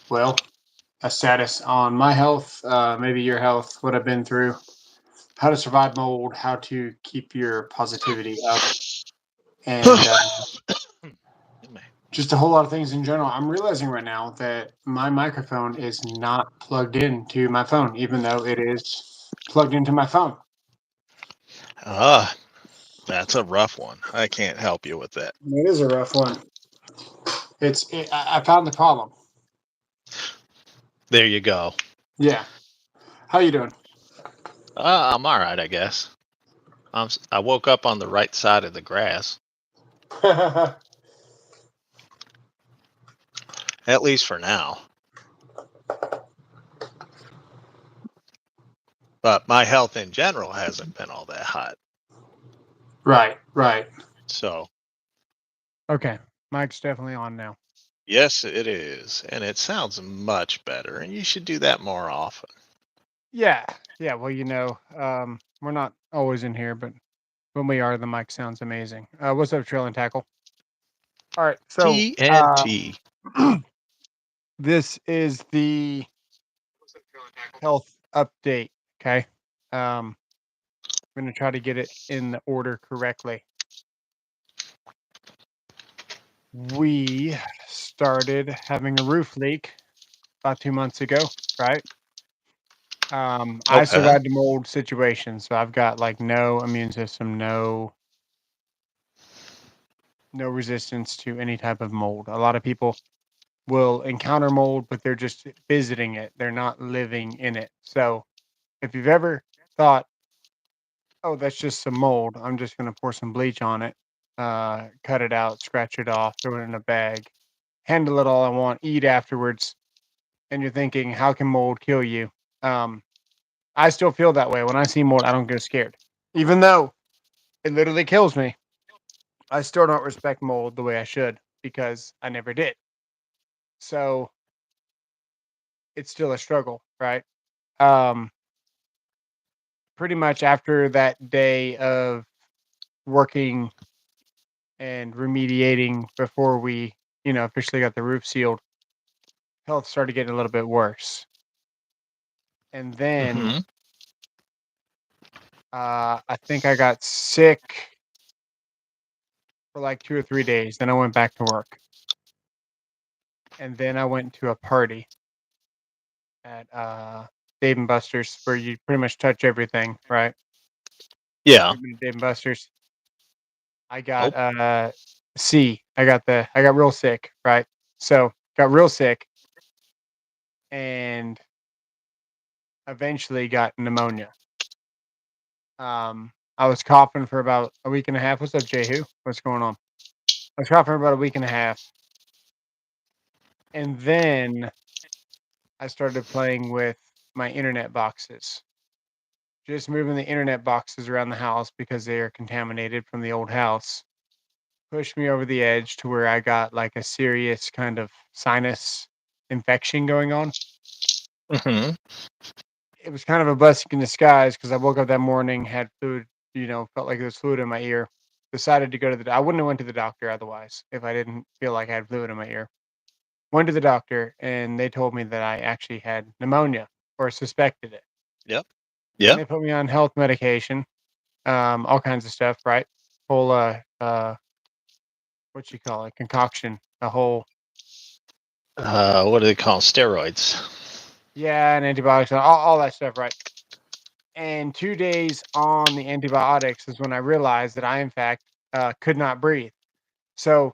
well, a status on my health, maybe your health, what I've been through, how to survive mold, how to keep your positivity up, and just a whole lot of things in general. I'm realizing right now that my microphone is not plugged into my phone, even though it is plugged into my phone. Ah, that's a rough one. I can't help you with that. It is a rough one. I found the problem. There you go. Yeah. How you doing? I'm all right, I guess. I woke up on the right side of the grass, at least for now. But my health in general hasn't been all that hot. Right, right. So, Okay, mic's definitely on now. yes, it is. And it sounds much better. And you should do that more often. Yeah, yeah. Well, we're not always in here, but when we are, the mic sounds amazing. What's up, Trail and Tackle? All right, so TNT. this is the health update. Okay, I'm gonna try to get it in the order correctly. We started having a roof leak about 2 months ago, right? I Okay. survived a mold situation, so I've got like no immune system, no resistance to any type of mold. A lot of people will encounter mold, but they're just visiting it. They're not living in it. So if you've ever thought, oh, that's just some mold, I'm just going to pour some bleach on it, cut it out, scratch it off, throw it in a bag, handle it all I want, eat afterwards, and you're thinking, how can mold kill you? Um, I still feel that way. When I see mold, I don't get scared. Even though it literally kills me, I still don't respect mold the way I should because I never did. So it's still a struggle, right? Um, Pretty much after that day of working and remediating before we, officially got the roof sealed, health started getting a little bit worse. And then Hmm. I think I got sick for like 2 or 3 days. Then I went back to work. And then I went to a party at Dave and Buster's where you pretty much touch everything, right? Yeah. We've been to Dave and Buster's. I Oh, got I got real sick, right? So got real sick and eventually got pneumonia. I was coughing for about a week and a half. What's up, Jehu? What's going on? I was coughing for about a week and a half. And then I started playing with my internet boxes. Just moving the internet boxes around the house because they are contaminated from the old house pushed me over the edge to where I got like a serious kind of sinus infection going on. hmm. It was kind of a blessing in disguise because I woke up that morning, had fluid, felt like there was fluid in my ear. Decided to go to I wouldn't have went to the doctor otherwise if I didn't feel like I had fluid in my ear. Went to the doctor and they told me that I actually had pneumonia or suspected it. Yep. And Yep. they put me on health medication, all kinds of stuff, right? Whole what you call it, concoction, a whole What do they call steroids? yeah, and antibiotics and all that stuff, right? And 2 days on the antibiotics is when I realized that I, in fact, could not breathe. So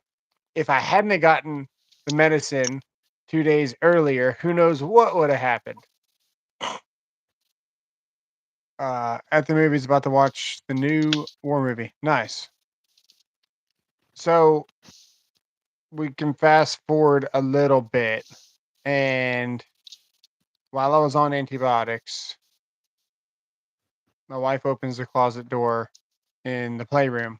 if I hadn't have gotten the medicine 2 days earlier, who knows what would have happened. At the movies, about to watch the new war movie. Nice. So we can fast forward a little bit. And while I was on antibiotics, my wife opens the closet door in the playroom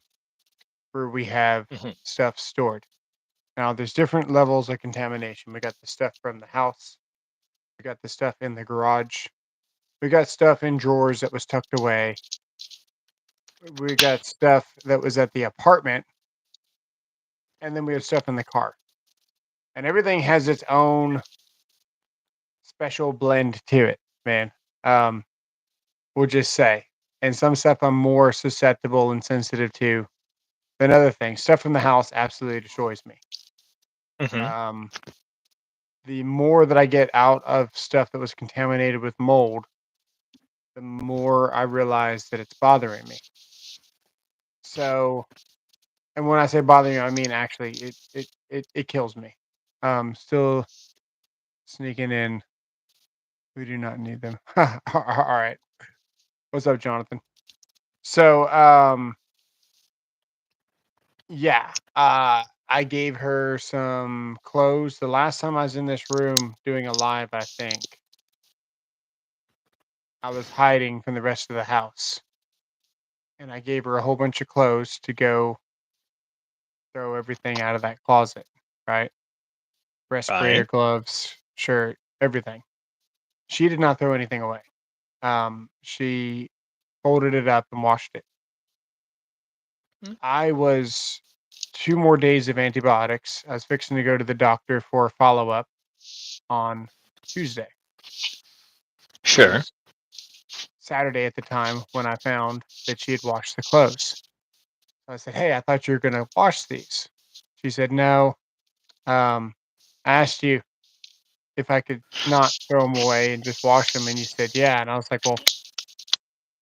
where we have Hmm. stuff stored. Now, there's different levels of contamination. We got the stuff from the house. We got the stuff in the garage. We got stuff in drawers that was tucked away. We got stuff that was at the apartment. And then we have stuff in the car. And everything has its own special blend to it, man. We'll just say. And some stuff I'm more susceptible and sensitive to than other things. Stuff from the house absolutely destroys me. Hmm. The more that I get out of stuff that was contaminated with mold, the more I realize that it's bothering me. So, and when I say bothering, I mean actually it kills me. Still sneaking in. We do not need them. All right. What's up, Jonathan? So, yeah. I gave her some clothes. The last time I was in this room doing a live, I think I was hiding from the rest of the house, and I gave her a whole bunch of clothes to go throw everything out of that closet. Right? Respirator, Right. gloves, shirt, everything. She did not throw anything away. She folded it up and washed it. Mm. I was 2 more days of antibiotics. I was fixing to go to the doctor for a follow-up on Tuesday. It Sure. was Saturday at the time when I found that she had washed the clothes. I said, "Hey, I thought you were gonna wash these." She said, "No, I asked you if I could not throw them away and just wash them, and you said, 'Yeah.'" And I was like, "Well,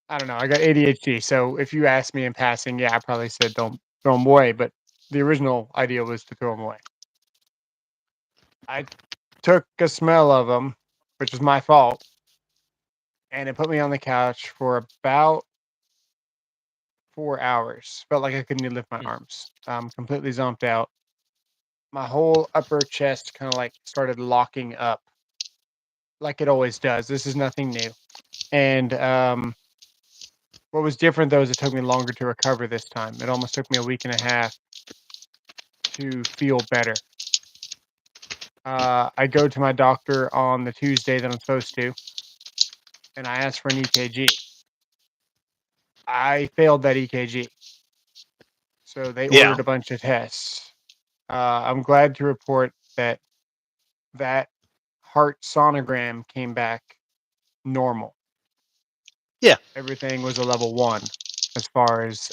I don't know. I got ADHD, so if you asked me in passing, yeah, I probably said don't throw them away, but the original idea was to throw them away." I took a smell of them, which was my fault, and it put me on the couch for about 4 hours. Felt like I couldn't even lift my Mm. arms. Completely zonked out. My whole upper chest kinda, like, started locking up like it always does. This is nothing new. And, what was different, though, is it took me longer to recover this time. It almost took me a week and a half to feel better. I go to my doctor on the Tuesday that I'm supposed to, and I ask for an EKG. I failed that EKG, so they Yeah. ordered a bunch of tests. I'm glad to report that that heart sonogram came back normal. Yeah. Everything was a level 1 as far as,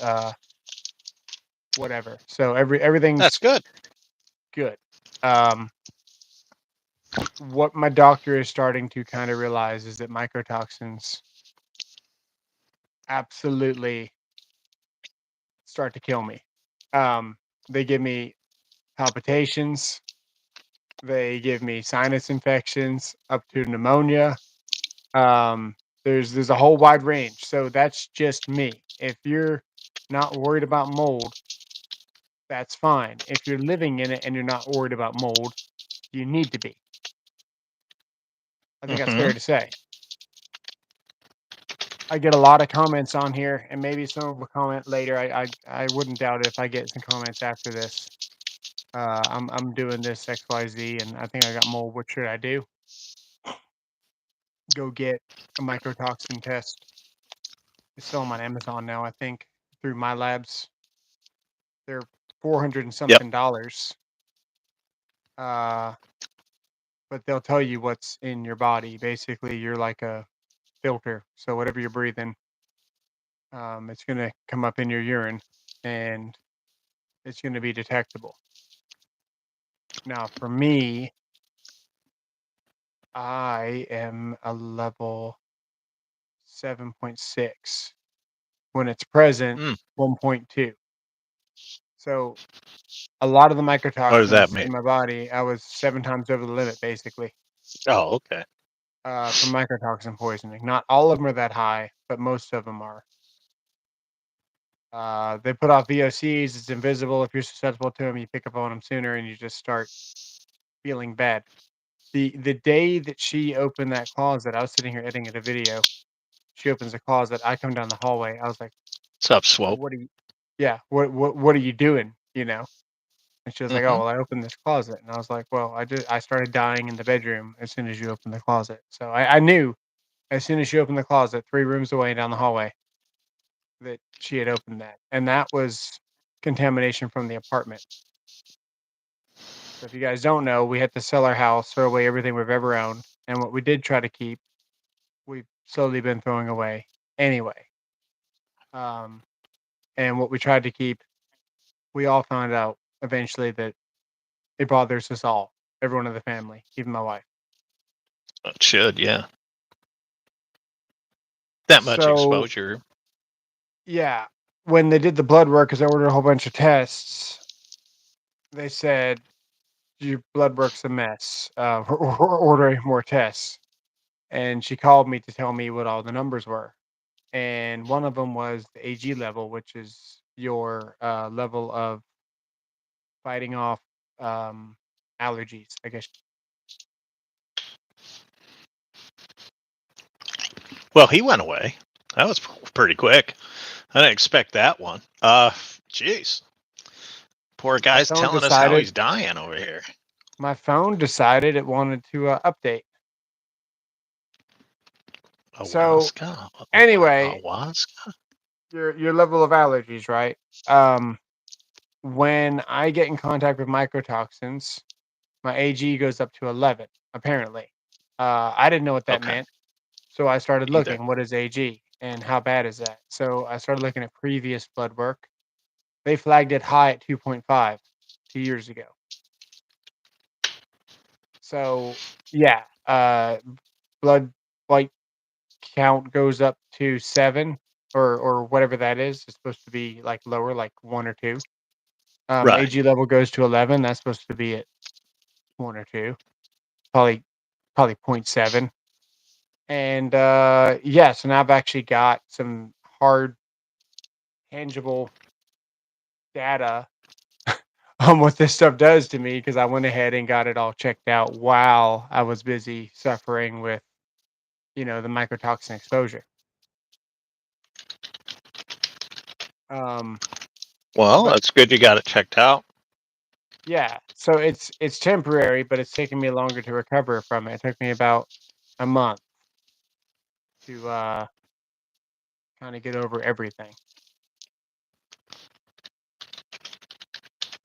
whatever. So That's everything's good. good. Um, what my doctor is starting to kinda realize is that mycotoxins absolutely start to kill me. They give me palpitations, they give me sinus infections up to pneumonia. Um, there's a whole wide range. So that's just me. If you're not worried about mold, that's fine. If you're living in it and you're not worried about mold, you need to be. I think that's Hmm. fair to say. I get a lot of comments on here, and maybe someone will comment later. I wouldn't doubt it if I get some comments after this. I'm doing this XYZ, and I think I got mold. What should I do? Go get a mycotoxin test. They sell them on Amazon now, I think, through my labs. They're 400 and Yep. something dollars. Uh, but they'll tell you what's in your body. Basically, you're like a filter. So whatever you're breathing, it's gonna come up in your urine, and it's gonna be detectable. Now, for me, I am a level 7.6. When it's present, Mm. 1.2. So a lot of the What does that mycotoxins mean? in my body, I was 7 times over the limit, basically, Oh, okay. from mycotoxin poisoning. Not all of them are that high, but most of them are. They put off VOCs. It's invisible. If you're susceptible to them, you pick up on them sooner, and you just start feeling bad. The day that she opened that closet, I was sitting here editing a video. She opens the closet. I come down the hallway. I was like, What's up, Swope? "What are you? Yeah, what are you doing? You know?" And she was like, "Oh, Hmm. well, I opened this closet." And I was like, "Well, I started dying in the bedroom as soon as you opened the closet." So I knew as soon as she opened the closet, 3 rooms away down the hallway, that she had opened that, and that was contamination from the apartment. So if you guys don't know, we had to sell our house, throw away everything we've ever owned, and what we did try to keep, we've slowly been throwing away anyway. And what we tried to keep, we all found out eventually that it bothers us all, everyone in the family, even my wife. It should, yeah. That much So, exposure. yeah, when they did the blood work, because I ordered a whole bunch of tests, they said, your blood work's a mess. We're ordering more tests. And she called me to tell me what all the numbers were. And one of them was the AG level, which is your level of fighting off allergies, I guess. Well, he went away. That was pretty quick. I didn't expect that one. Jeez. Poor guy's phone telling us how decided he's dying over here. My phone decided it wanted to update. So Awaska? anyway, Awaska? your level of allergies, right? When I get in contact with mycotoxins, my AG goes up to 11. Apparently, I didn't know what that Okay. meant, so I started Either. looking. What is AG and how bad is that? So I started looking at previous blood work. They flagged it high at 2.5 2 years ago. So yeah, blood white count goes up to 7 or whatever that is. It's supposed to be like lower, like 1 or 2. Right. AG level goes to 11. That's supposed to be at 1 or 2, probably 0.7. And yeah, so now I've actually got some hard, tangible data on what this stuff does to me because I went ahead and got it all checked out while I was busy suffering with, the mycotoxin exposure. Well, But that's good you got it checked out. yeah, so it's temporary, but it's taken me longer to recover from it. It took me about a month to kind of get over everything,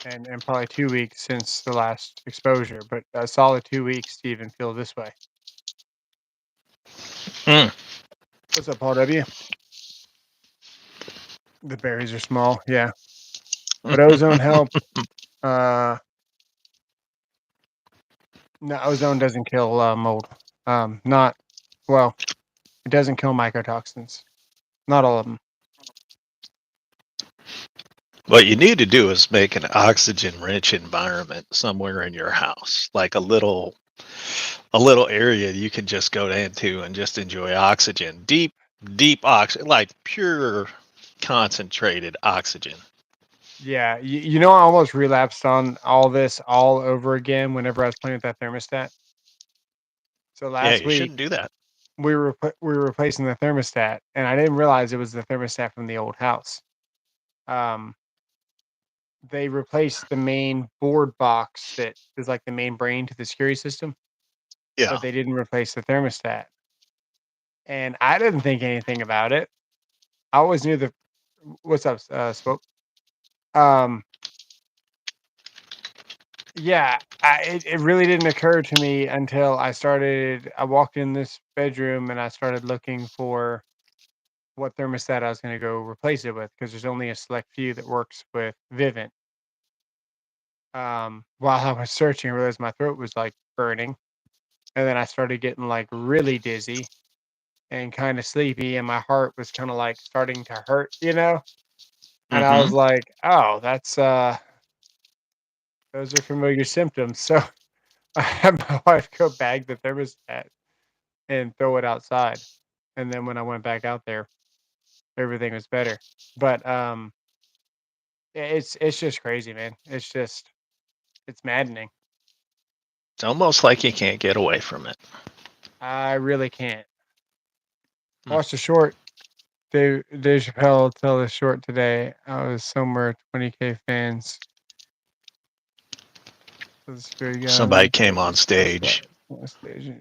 and probably 2 weeks since the last exposure, but a solid 2 weeks to even feel this way. Mm. What's up, Paul W? The berries are small, yeah, but ozone help. No, ozone doesn't kill mold. Not well. It doesn't kill mycotoxins. Not all of them. What you need to do is make an oxygen-rich environment somewhere in your house, like a little area you can just go into and just enjoy oxygen, deep oxygen, like pure concentrated oxygen. Yeah, I almost relapsed on all this all over again whenever I was playing with that thermostat. So Yeah, last you week shouldn't do that. we were replacing the thermostat, and I didn't realize it was the thermostat from the old house. They replaced the main board box that is like the main brain to the security system, Yeah. but they didn't replace the thermostat. And I didn't think anything about it. I always knew the what's up, Spoke. Um, Yeah, it really didn't occur to me until I walked in this bedroom and I started looking for what thermostat I was gonna go replace it with because there's only a select few that works with Vivint. While I was searching, I realized my throat was, like, burning, and then I started getting, like, really dizzy and kinda sleepy, and my heart was kinda, like, starting to hurt, And I Mm-hmm. was like, "Oh, that's, those are familiar symptoms." So I had my wife go bag the thermostat and throw it outside. And then when I went back out there, everything was better. But it's just crazy, man. It's maddening. It's almost like you can't get away from it. I really can't. Hmm. Watched a short. Dave Chappelle tell a short today. I was somewhere 20K fans. Of the spirit Somebody guide, came on stage. on stage, yeah.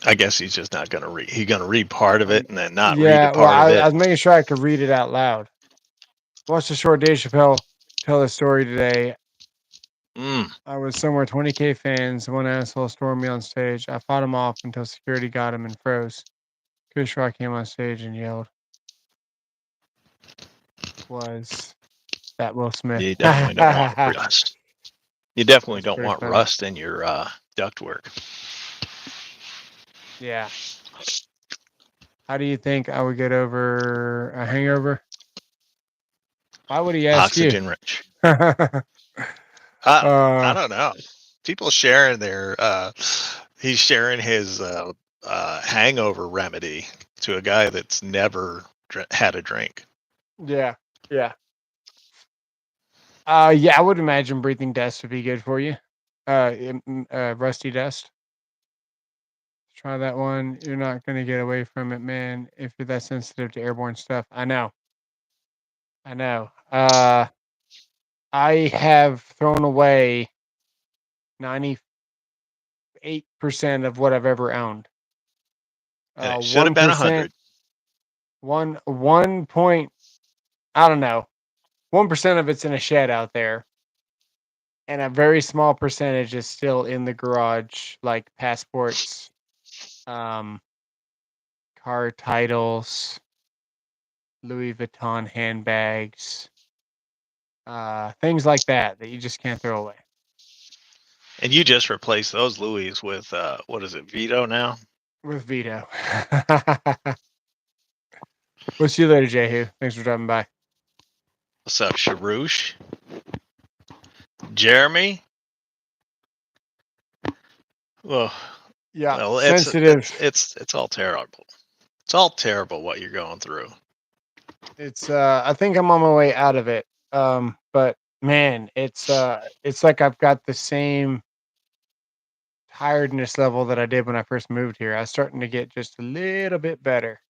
I guess he's just not gonna read. He's gonna read part of it and then not read a Yeah, well, part of I it. was making sure I could read it out loud. Watched a short Dave Chappelle tell a story today I was somewhere 20K fans. One asshole stormed me on stage. I fought him off until security got him and froze. Chris Rock came on stage and yelled, "Was that Will Smith?" You definitely don't want That's rust. You definitely don't pretty want funny. rust in your ductwork. Yeah. How do you think I would get over a hangover? Why would he ask you? Oxygen rich. uh, I don't know. People sharing their. He's sharing his hangover remedy to a guy that's never had a drink. yeah. Yeah. Yeah, I would imagine breathing dust would be good for you. Rusty dust. Try that one. You're not gonna get away from it, man. If you're that sensitive to airborne stuff, I know. I know. I have thrown away 98% of what I've ever owned. And it should have been 1%, 100. one point. I don't know. 1% of it's in a shed out there, and a very small percentage is still in the garage, like passports, car titles, Louis Vuitton handbags, things like that you just can't throw away. And you just replaced those Louis with what is it, Vito now? With Vito. We'll see you later, Jehu. Thanks for dropping by. What's up, Sharouche? Jeremy? Well, Yeah, well, sensitive. it's all terrible. It's all terrible what you're going through. It's I think I'm on my way out of it. But man, it's like I've got the same tiredness level that I did when I first moved here. I was starting to get just a little bit better.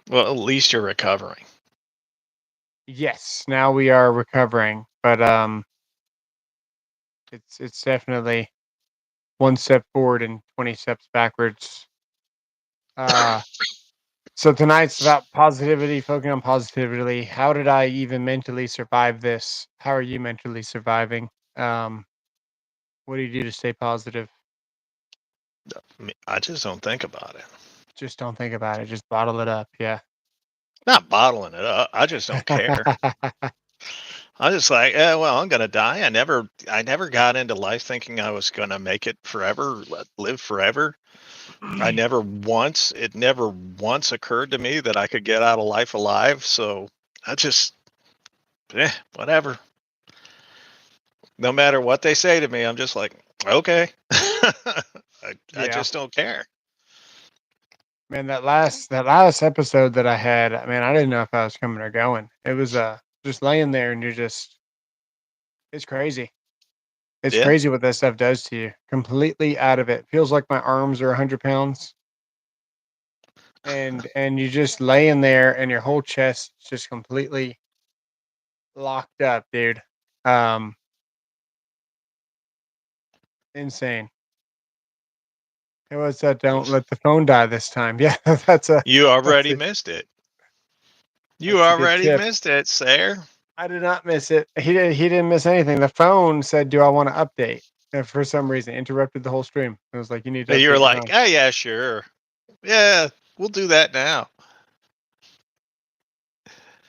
Well, at least you're recovering. Yes, now we are recovering, but it's definitely one step forward and 20 steps backwards. So tonight's about positivity, focusing on positivity. How did I even mentally survive this? How are you mentally surviving? What do you do to stay positive? I just don't think about it. Just don't think about it. Just bottle it up. Yeah. Not bottling it up. I just don't care. I'm just like, well, I'm gonna die. I never got into life thinking I was gonna make it forever, live forever. It never once occurred to me that I could get out of life alive. So I just, whatever. No matter what they say to me, I'm just like, okay. I Yeah. just don't care. Man, that last episode that I had, man, I didn't know if I was coming or going. It was just laying there and you're just it's crazy. It's Yeah. crazy what that stuff does to you. Completely out of it. Feels like my arms are 100 pounds. And you're just laying there and your whole chest is just completely locked up, dude. Insane. It was don't let the phone die this time. Yeah, that's You already a missed it. You that's a good already tip. missed it, sir. I did not miss it. He didn't miss anything. The phone said, "Do I want to update?" And for some reason, interrupted the whole stream. It was like, "You need to You were update your like, phone." oh yeah, sure. Yeah, we'll do that now.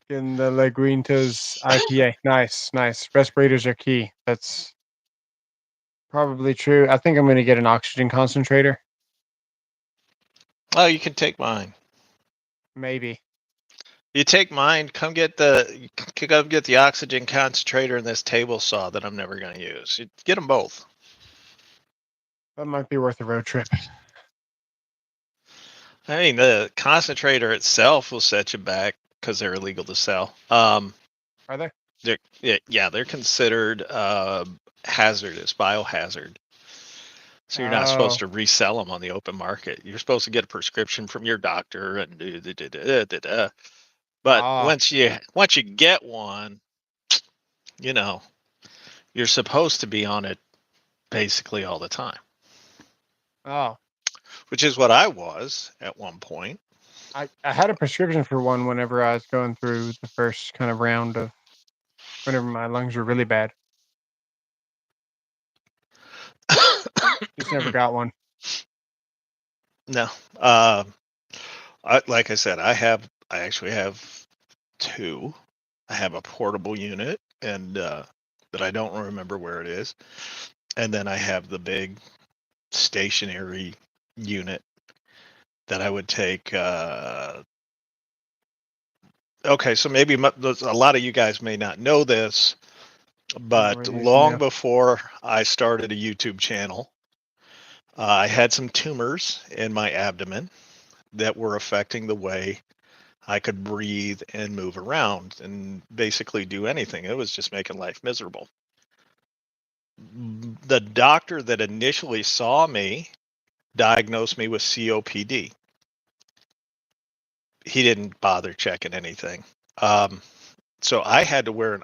In the Lagrintos IPA. Nice, nice. Respirators are key. That's probably true. I think I'm going to get an oxygen concentrator. Oh, you can take mine. Maybe. You take mine. Come get the oxygen concentrator and this table saw that I'm never going to use. You get them both. That might be worth a road trip. I mean, the concentrator itself will set you back because they're illegal to sell. Are they? They're considered hazardous, biohazard. So you're not Oh, supposed to resell them on the open market. You're supposed to get a prescription from your doctor and But ah, once you get one, you know, you're supposed to be on it basically all the time, oh. which is what I was at one point. I had a prescription for one whenever I was going through the first kind of round of whenever my lungs were really bad. Just never got one. No. Like I said, I actually have two. I have a portable unit, and that I don't remember where it is, and then I have the big stationary unit that I would take. Okay, so maybe a lot of you guys may not know this, Not but really need to long know. before I started a YouTube channel, I had some tumors in my abdomen that were affecting the way I could breathe and move around and basically do anything. It was just making life miserable. The doctor that initially saw me diagnosed me with COPD. He didn't bother checking anything. So I had to wear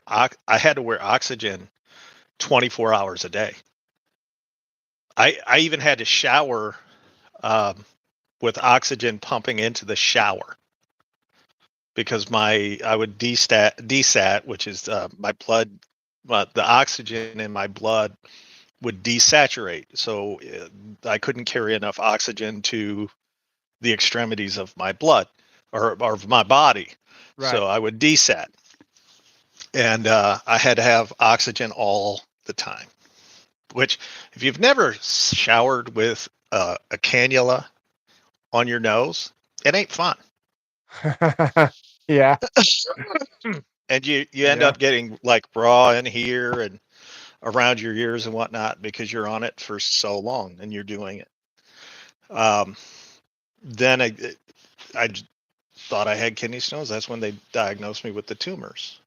oxygen 24 hours a day. I even had to shower um, with oxygen pumping into the shower because I would desat, which is my blood, the oxygen in my blood would desaturate, so I couldn't carry enough oxygen to the extremities of my blood or of my body. Right. So I would desat, and I had to have oxygen all the time. Which, if you've never showered with a cannula on your nose, it ain't fun. Yeah. And you end Yeah. up getting like raw in here and around your ears and whatnot because you're on it for so long and you're doing it. Um, then I thought I had kidney stones. That's when they diagnosed me with the tumors.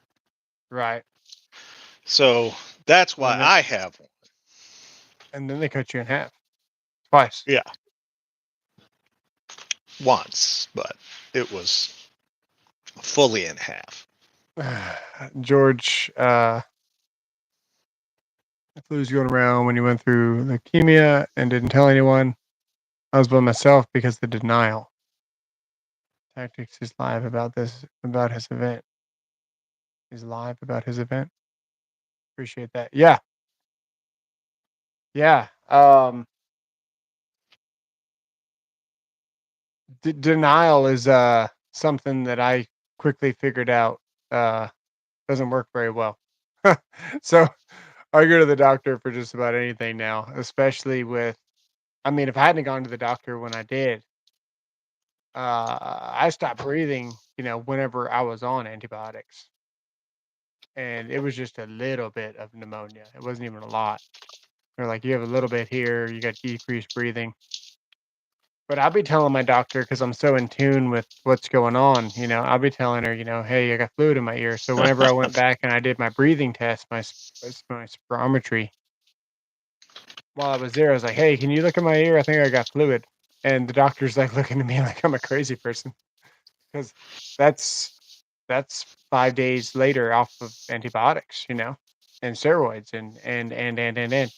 Right. So that's why And then I have one. and then they cut you in half twice. Yeah, once, but it was fully in half. George, the flu's going around when you went through leukemia and didn't tell anyone. I was by myself because the denial. Tactics is live about his event. He's live about his event. Appreciate that. Yeah. Yeah. Denial is something that I quickly figured out uh doesn't work very well. So I go to the doctor for just about anything now, especially with, I mean, if I hadn't gone to the doctor when I did, I stopped breathing, whenever I was on antibiotics. And it was just a little bit of pneumonia. It wasn't even a lot. They're like, you have a little bit here, you got decreased breathing. But I'll be telling my doctor because I'm so in tune with what's going on. I'll be telling her, hey, I got fluid in my ear. So whenever I went back and I did my breathing test, my spirometry, while I was there, I was like, hey, can you look at my ear? I think I got fluid. And the doctor's like looking at me like I'm a crazy person because that's that's 5 days later off of antibiotics, and steroids and.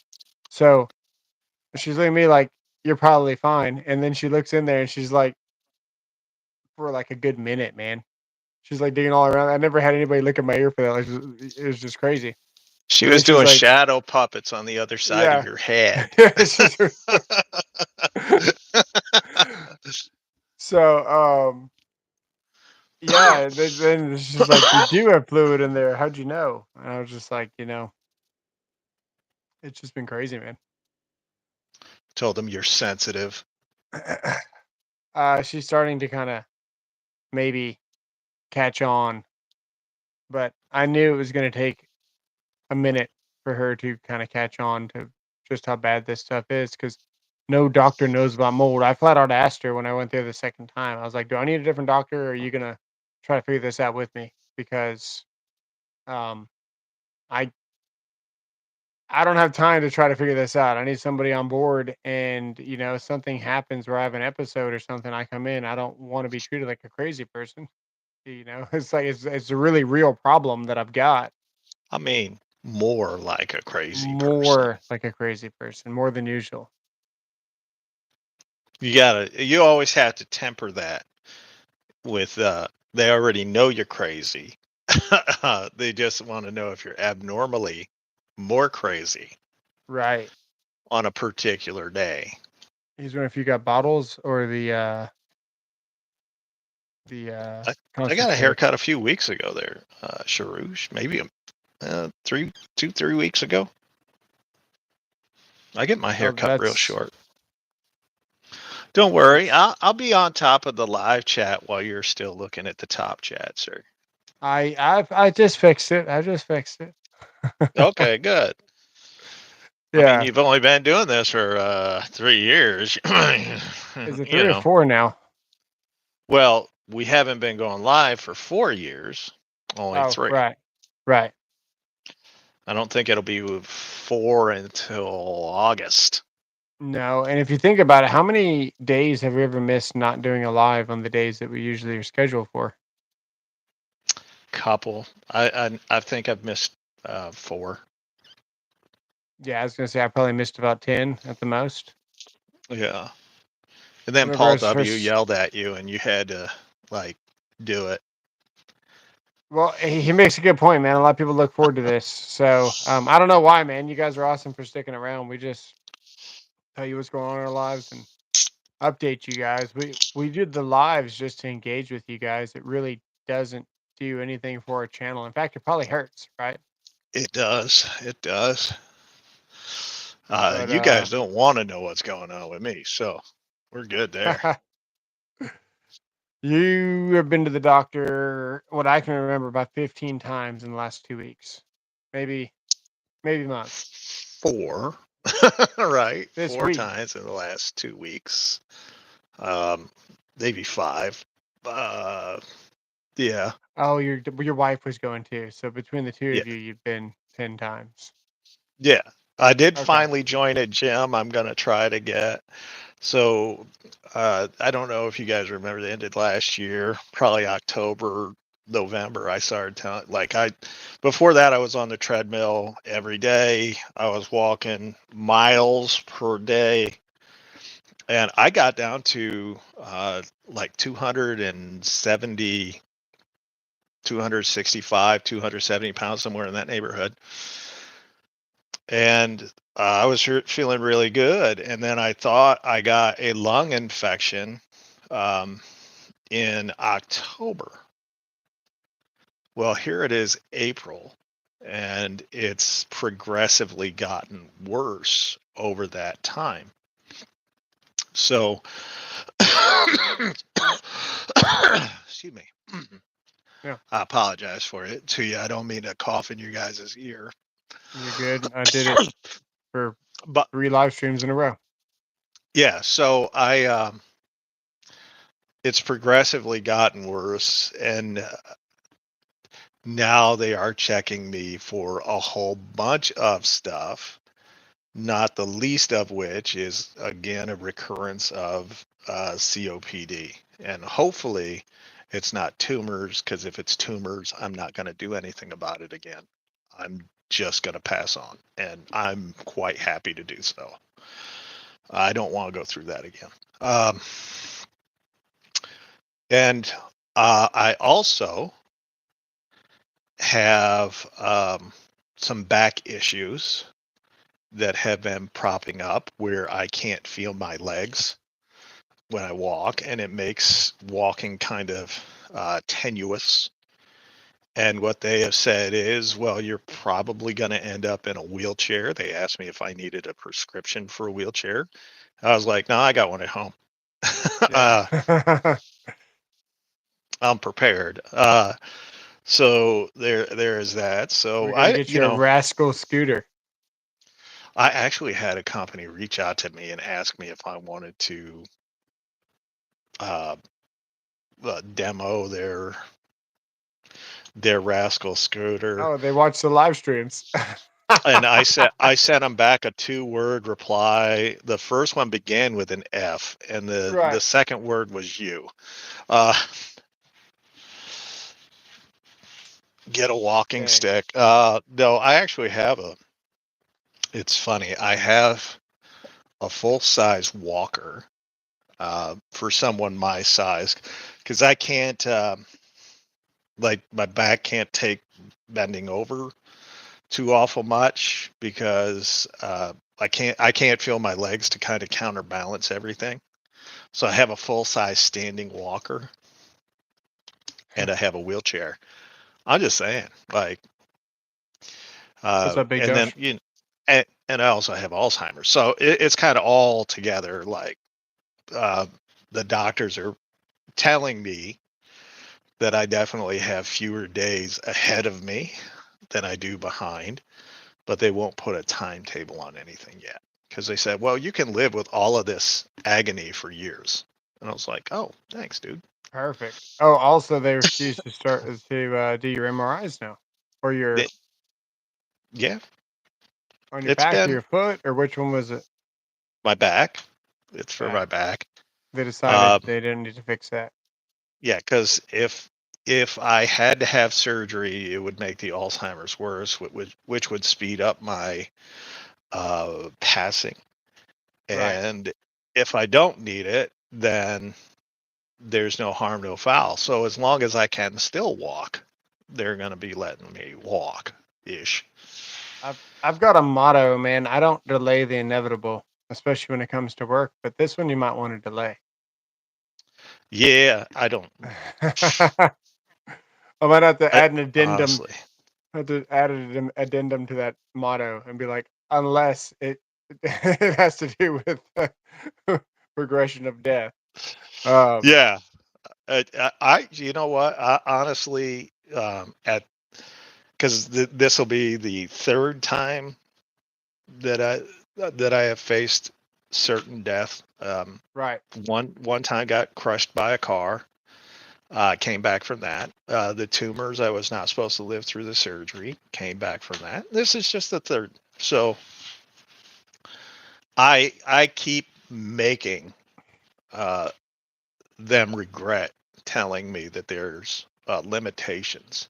So she's looking at me like, you're probably fine. And then she looks in there and she's like, for like a good minute, man. She's like digging all around. I never had anybody look at my ear for that. Like, it was just crazy. She And then was she's doing like, shadow puppets on the other side of yeah. your head. She's- so, yeah. Then she's like, you do have fluid in there. How'd you know? And I was just like, it's just been crazy, man. Told them you're sensitive. She's starting to kind of maybe catch on, but I knew it was going to take a minute for her to kind of catch on to just how bad this stuff is because no doctor knows about mold. I flat out asked her when I went there the second time. I was like, "Do I need a different doctor, or are you gonna try to figure this out with me?" Because um, I I don't have time to try to figure this out. I need somebody on board, and if something happens where I have an episode or something, I come in. I don't want to be treated like a crazy person. It's like it's a really real problem that I've got. I mean, more like a crazy person. More like a crazy person, more than usual. You always have to temper that with they already know you're crazy. They just want to know if you're abnormally more crazy Right. on a particular day. He's wondering if you got bottles or the I got a concentrated. haircut a few weeks ago there, Sharouche, maybe 3 weeks ago. I get my hair Oh, cut real short. Don't worry, I'll be on top of the live chat while you're still looking at the top chat, sir. I just fixed it. I just fixed it. Okay, good. I mean, Yeah. you've only been doing this for 3 years. Is it You 3 or know, 4 now? well, we haven't been going live for 4 years, only Oh, 3. right. Right. I don't think it'll be 4 until August. No, and if you think about it, how many days have we ever missed not doing a live on the days that we usually are scheduled for? Couple. I think I've missed 4. Yeah, I was gonna say I probably missed about 10 at the most. Yeah. And then Whenever I Paul was W. first, yelled at you, and you had to like do it. well, he makes a good point, man. A lot of people look forward to this. So I don't know why, man. You guys are awesome for sticking around. We just tell you what's going on in our lives and update you guys. We do the lives just to engage with you guys. It really doesn't do anything for our channel. In fact, it probably hurts, right? It does. It does. But You guys don't want to know what's going on with me, so we're good there. you have been to the doctor, what I can remember, about 15 times in the last 2 weeks. Maybe a month. 4, right? This 4 week. times in the last 2 weeks. Maybe 5. Yeah. Oh, your wife was going too. So between the two Yeah. of you, you've been 10 times. Yeah. I did Okay. finally join a gym. I'm gonna try to get. So I don't know if you guys remember, they ended last year, probably October, November. I started telling, before that, I was on the treadmill every day. I was walking miles per day. And I got down to like 270, 265, 270 pounds, somewhere in that neighborhood. And I was feeling really good. And then I thought I got a lung infection in October. Well, here it is, April, and it's progressively gotten worse over that time. So, excuse me. Yeah. I apologize for it to you. I don't mean to cough in your guys' ear. You're good. I did it for But 3 live streams in a row. yeah, so it's progressively gotten worse, and now they are checking me for a whole bunch of stuff, not the least of which is, again, a recurrence of COPD. And hopefully it's not tumors, because if it's tumors, I'm not going to do anything about it again. I'm just going to pass on, and I'm quite happy to do so. I don't want to go through that again. And I also have some back issues that have been propping up where I can't feel my legs when I walk, and it makes walking kind of tenuous. And what they have said is, well, you're probably going to end up in a wheelchair. They asked me if I needed a prescription for a wheelchair. I was like, no, I got one at home. Yeah. I'm prepared. So there is that. So We're gonna get you a rascal scooter. I actually had a company reach out to me and ask me if I wanted to demo their rascal scooter. Oh, they watch the live streams. And I sent them back a 2-word reply. The first one began with an F, and the Right. second word was you. Get a walking Dang. stick. No, I actually have it's funny. I have a full-size walker for someone my size, because I can't like my back can't take bending over too awful much because I can't feel my legs to kind of counterbalance everything. So I have a full size standing walker and I have a wheelchair. I'm just saying, like, What's up, Big and then Josh? and I also have Alzheimer's, so it's kind of all together. Like, uh, the doctors are telling me that I definitely have fewer days ahead of me than I do behind, but they won't put a timetable on anything yet because they said, well, you can live with all of this agony for years. And I was like, oh, thanks, dude. Perfect. Oh, also they refuse to start to do your MRIs now, or your Th- Yeah, on your it's back or been your foot, or which one was it? my back. It's for Back. my back. They decided Um, they didn't need to fix that. yeah, because if I had to have surgery, it would make the Alzheimer's worse, which would speed up my passing. Right. And if I don't need it, then there's no harm, no foul. So as long as I can still walk, they're going to be letting me walk ish. I've got a motto, man. I don't delay the inevitable, especially when it comes to work. But this one you might want to delay. Yeah, I don't, I might have to I, add an addendum. honestly. Have to add an addendum to that motto and be like, unless it has to do with progression of death. Um, Yeah. You know what? I honestly, because this will be the third time that I have faced certain death. right. One time got crushed by a car. Came back from that. The tumors, I was not supposed to live through the surgery. Came back from that. This is just the third. So I keep making uh, them regret telling me that there's limitations.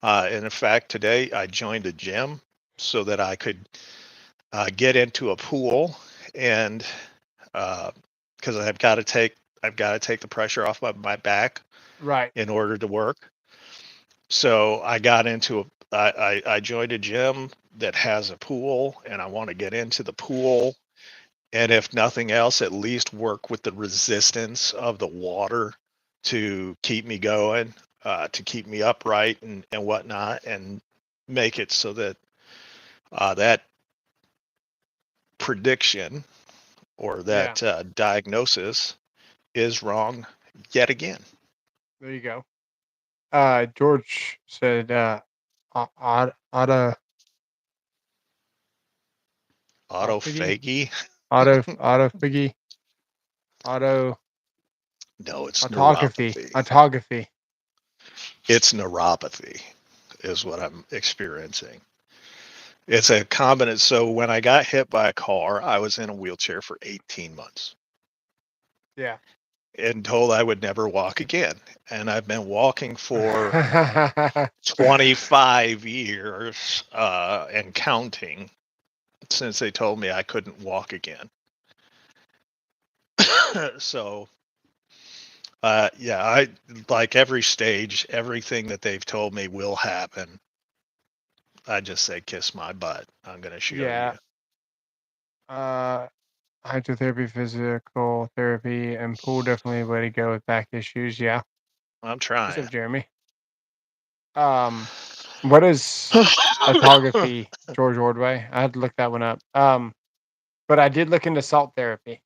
And in fact, today I joined a gym so that I could get into a pool, and because I've got to take the pressure off my back Right. in order to work. So I got into I joined a gym that has a pool, and I want to get into the pool, and if nothing else, at least work with the resistance of the water to keep me going, to keep me upright and whatnot, and make it so that that prediction or Yeah. that diagnosis is wrong yet again. There you go. George said, auto, autophagy, Autophagy? autophagy, auto, No, it's autography, neuropathy. autography. It's neuropathy is what I'm experiencing. It's a combination. So when I got hit by a car, I was in a wheelchair for 18 months Yeah. and told I would never walk again. And I've been walking for 25 years and counting since they told me I couldn't walk again. So, yeah, I like every stage, everything that they've told me will happen. I just say, kiss my butt. I'm going to show you. Yeah. Uh, hydrotherapy, physical therapy, and pool definitely a way to go with back issues. Yeah. I'm What's up, trying. Jeremy? Um, what is autography, George Ordway? I had to look that one up. But I did look into salt therapy.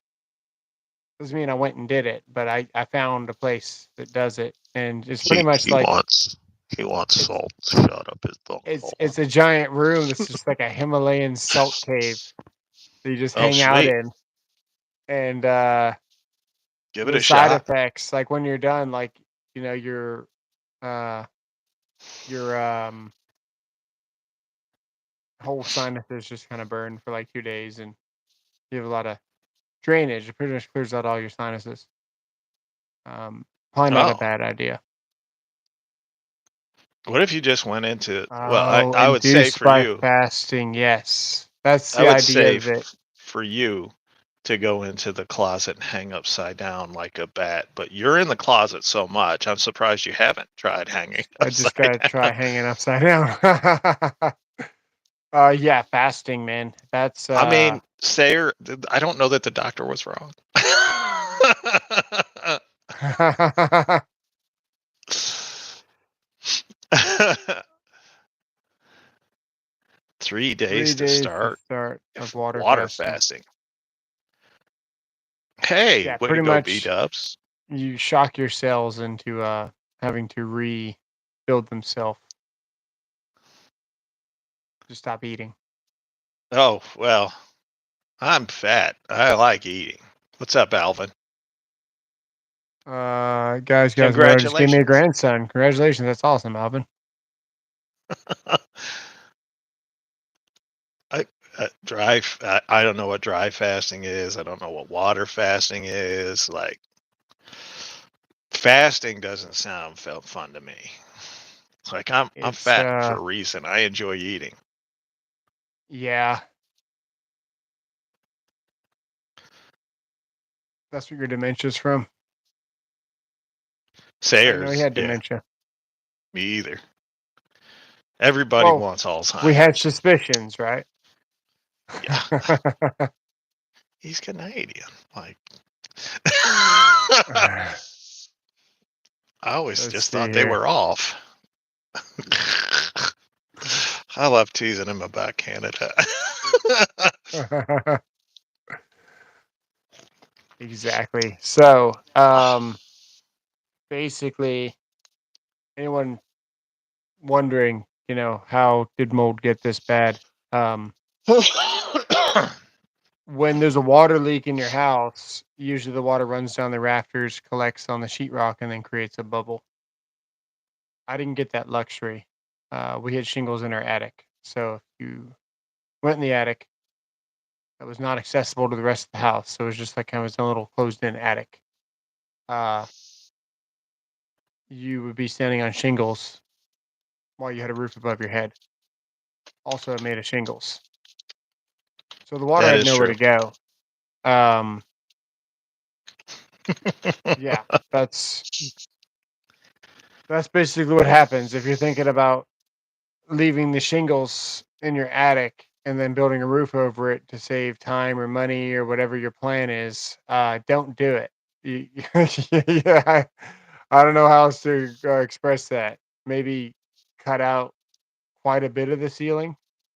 Doesn't mean I went and did it, but I found a place that does it, and it's pretty He much he like wants he wants it's salt shot up his it's butthole. a giant room that's just like a Himalayan salt cave that you just Oh, hang out sweet. in, and Give it the a side shot. effects, like when you're done, like your uh your whole sinuses just kind of burn for like 2 days, and you have a lot of drainage. It pretty much clears out all your sinuses. Probably not a Oh, bad idea. what if you just went into? Well, I Oh, I would say induced for by you, fasting. Yes, that's I the would idea say of it. for you. to go into the closet and hang upside down like a bat, but you're in the closet so much. I'm surprised you haven't tried hanging I just upside gotta down. try hanging upside down. Yeah, fasting, man. That's I mean, Sayer, I don't know that the doctor was wrong. 3 days 3 to days to start start of water water fasting. fasting. Hey, Yeah, way to pretty go, much B-dubs. you shock your cells into having to rebuild themselves to stop eating. Oh, well, I'm fat. I like eating. What's up, Alvin? Guys, just gave me a Congratulations. grandson. Congratulations, that's awesome, Alvin. I don't know what dry fasting is. I don't know what water fasting is. Like, fasting doesn't sound fun to me. It's like I'm It's fat for a reason. I enjoy eating. yeah. That's what your dementia's from. I didn't know he Sayers, had yeah, dementia. me either. Everybody Well, wants Alzheimer's. we had suspicions, right? Yeah, he's Canadian. Like, I always Let's just see thought they here. were off. I love teasing him about Canada. Exactly. So, basically, anyone wondering, how did mold get this bad? When there's a water leak in your house, usually the water runs down the rafters, collects on the sheetrock, and then creates a bubble. I didn't get that luxury. We had shingles in our attic. So if you went in the attic, that was not accessible to the rest of the house. So it was just like kind of its own little closed-in attic. You would be standing on shingles while you had a roof above your head. Also made of shingles. So the water That had is nowhere true. to go. Yeah, that's basically what happens if you're thinking about leaving the shingles in your attic and then building a roof over it to save time or money or whatever your plan is. Don't do it. Yeah, I don't know how else to express that. Maybe cut out quite a bit of the ceiling.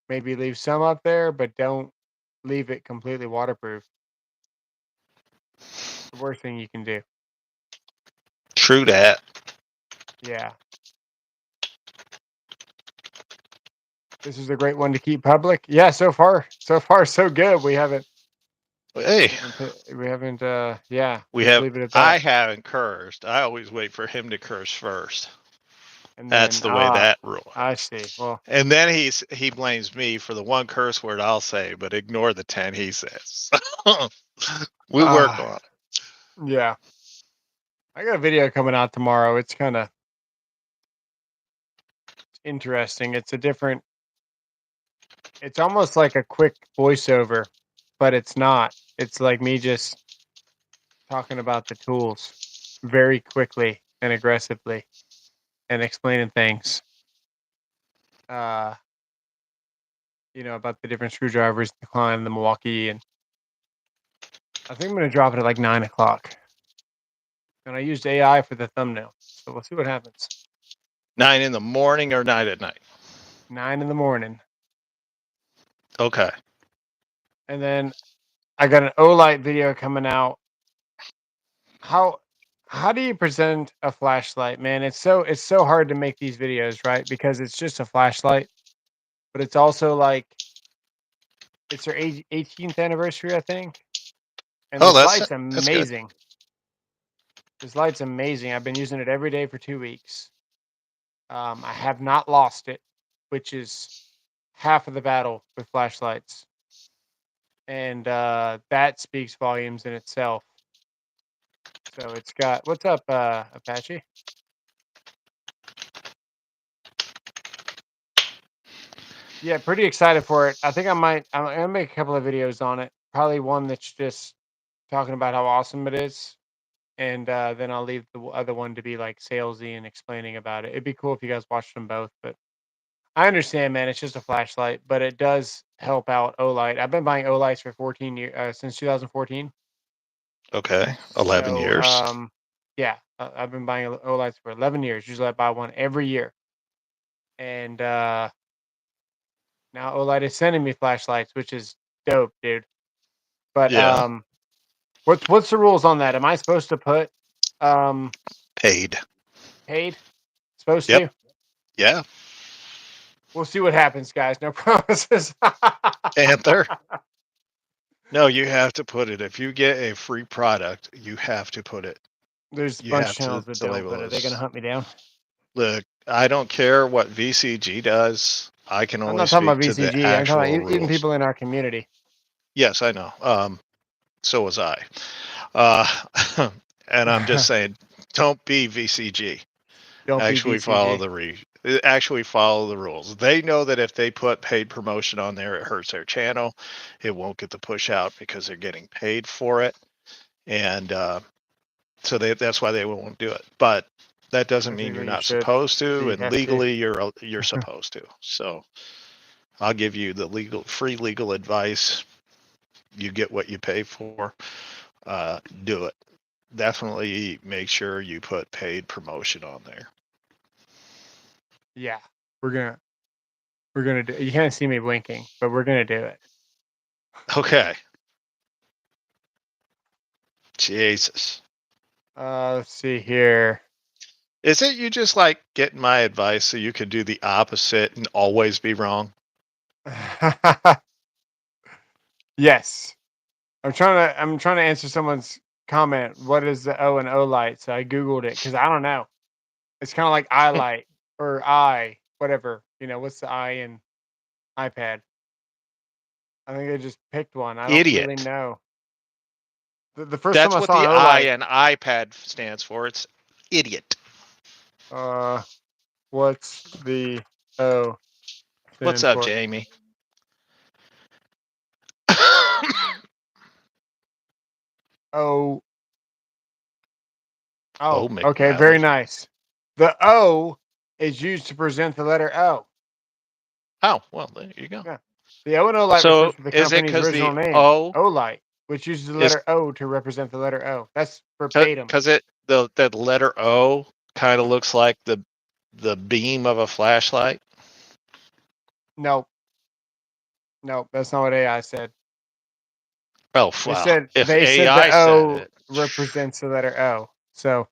Maybe leave some up there, but don't leave it completely waterproof. The worst thing you can do. True that. Yeah. This is a great one to keep public. Yeah, so far, so good. We haven't, Hey, yeah, we just have. leave it at I that. haven't cursed. I always wait for him to curse first. And That's then, the way that rule I is. see. Well, And then he blames me for the one curse word I'll say, but ignore the 10 he says. We work on it. yeah, I got a video coming out tomorrow. It's kind of interesting. It's almost like a quick voiceover, but it's not. It's like me just talking about the tools very quickly and aggressively and explaining things. Uh, about the different screwdrivers, the Klein, the Milwaukee, and I think I'm gonna drop it at like 9 o'clock. And I used AI for the thumbnail, so we'll see what happens. 9 in the morning or 9 at night? 9 in the morning, Okay. and then I got an Olight video coming out. How do you present a flashlight, man? It's so hard to make these videos, right? Because it's just a flashlight, but it's also like it's their 18th anniversary, I think. And Oh, this that's light's that's good. amazing. This light's amazing. I've been using it every day for 2 weeks. I have not lost it, which is half of the battle with flashlights. And that speaks volumes in itself. So it's got what's up, Apache? Yeah, pretty excited for it. I think I'm gonna make a couple of videos on it. Probably one that's just talking about how awesome it is, and then I'll leave the other one to be like salesy and explaining about it. It'd be cool if you guys watched them both, but I understand, man. It's just a flashlight, but it does help out Olight. I've been buying Olights for 14 years since 2014. Okay, 11 So, years. yeah, I've been buying Olights for 11 years. Usually, I buy one every year, and now Olight is sending me flashlights, which is dope, dude. But Yeah, what's the rules on that? Am I supposed to put um paid. paid? Supposed Yep. to? Yeah. We'll see what happens, guys. No promises. Panther. No, you have to put it. If you get a free product, you have to put it. There's a You bunch of have channels that to don't, label but are they going to this. hunt me down? Look, I don't care what VCG does. I can I'm only not talking speak about to the VCG. I'm talking actual about even rules. people in our community. Yes, I know. So was I. Uh, and I'm just saying, don't be VCG. Don't be Actually follow VCG. actually follow the rules. They know that if they put paid promotion on there, it hurts their channel. It won't get the push out because they're getting paid for it, and so that's why they won't do it. But that doesn't mean you're Technically, you not should. supposed to, You and have to. legally you're supposed to. So I'll give you the free legal advice. You get what you pay for. Do it. Definitely make sure you put paid promotion on there. Yeah, we're gonna do. You can't see me blinking, but we're gonna do it. Okay. Jesus. Let's see here. Is it you just like getting my advice so you could do the opposite and always be wrong? Yes, I'm trying to answer someone's comment. What is the O and O light? So I googled it because I don't know. It's kind of like I light or I whatever. What's the I in iPad? I think I just picked one. I don't really Idiot. know. The first time That's I what saw the an O I light, in iPad stands for. It's idiot. uh, what's the O What's stand up, for? Jamie? O. Oh, Oh, okay, very McNally. nice. The O is used to present the letter O. Oh, well, there you go. Yeah. The O and O light So refers to the is it company's because original the name, O O light, which uses the is letter O to represent the letter O. That's verbatim. because the letter O kind of looks like the beam of a flashlight? Nope. Nope. That's not what AI said. Oh, They wow. said If they said the AI said O it, represents the letter O. So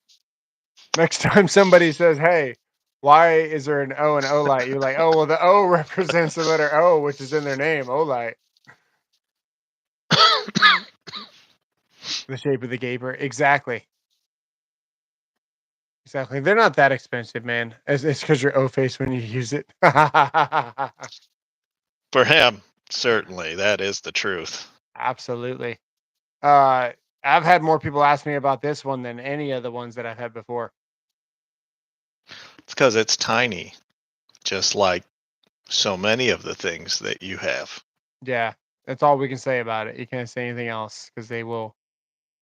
next time somebody says, "Hey, why is there an O and O light?" You're like, "Oh, well, the O represents the letter O, which is in their name, O light, the shape of the gaper." Exactly. Exactly. They're not that expensive, man. It's because you're O face when you use it. for him, certainly that is the truth. Absolutely. Uh, I've had more people ask me about this one than any of the ones that I've had before. It's because it's tiny, just like so many of the things that you have. Yeah, that's all we can say about it. You can't say anything else because they will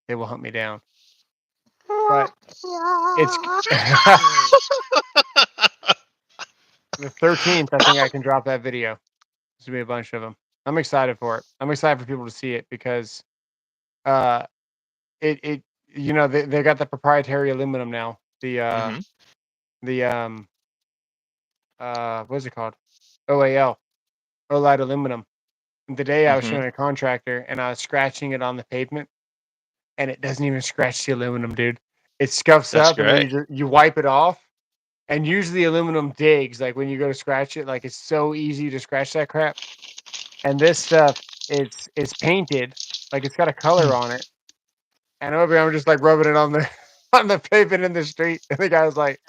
hunt me down. But it's the 13th. I think I can drop that video. There's gonna be a bunch of them. I'm excited for it. I'm excited for people to see it because uh, it they got the proprietary aluminum now. Hmm. The what's it called? OAL, OLED aluminum. And today I was Hmm. showing a contractor and I was scratching it on the pavement and it doesn't even scratch the aluminum, dude. It scuffs That's up and then great. you wipe it off. And usually aluminum digs, like when you go to scratch it, like it's so easy to scratch that crap. And this stuff, it's painted, like it's got a color on it. And over here, I'm just like rubbing it on the on the pavement in the street. And the guy was like,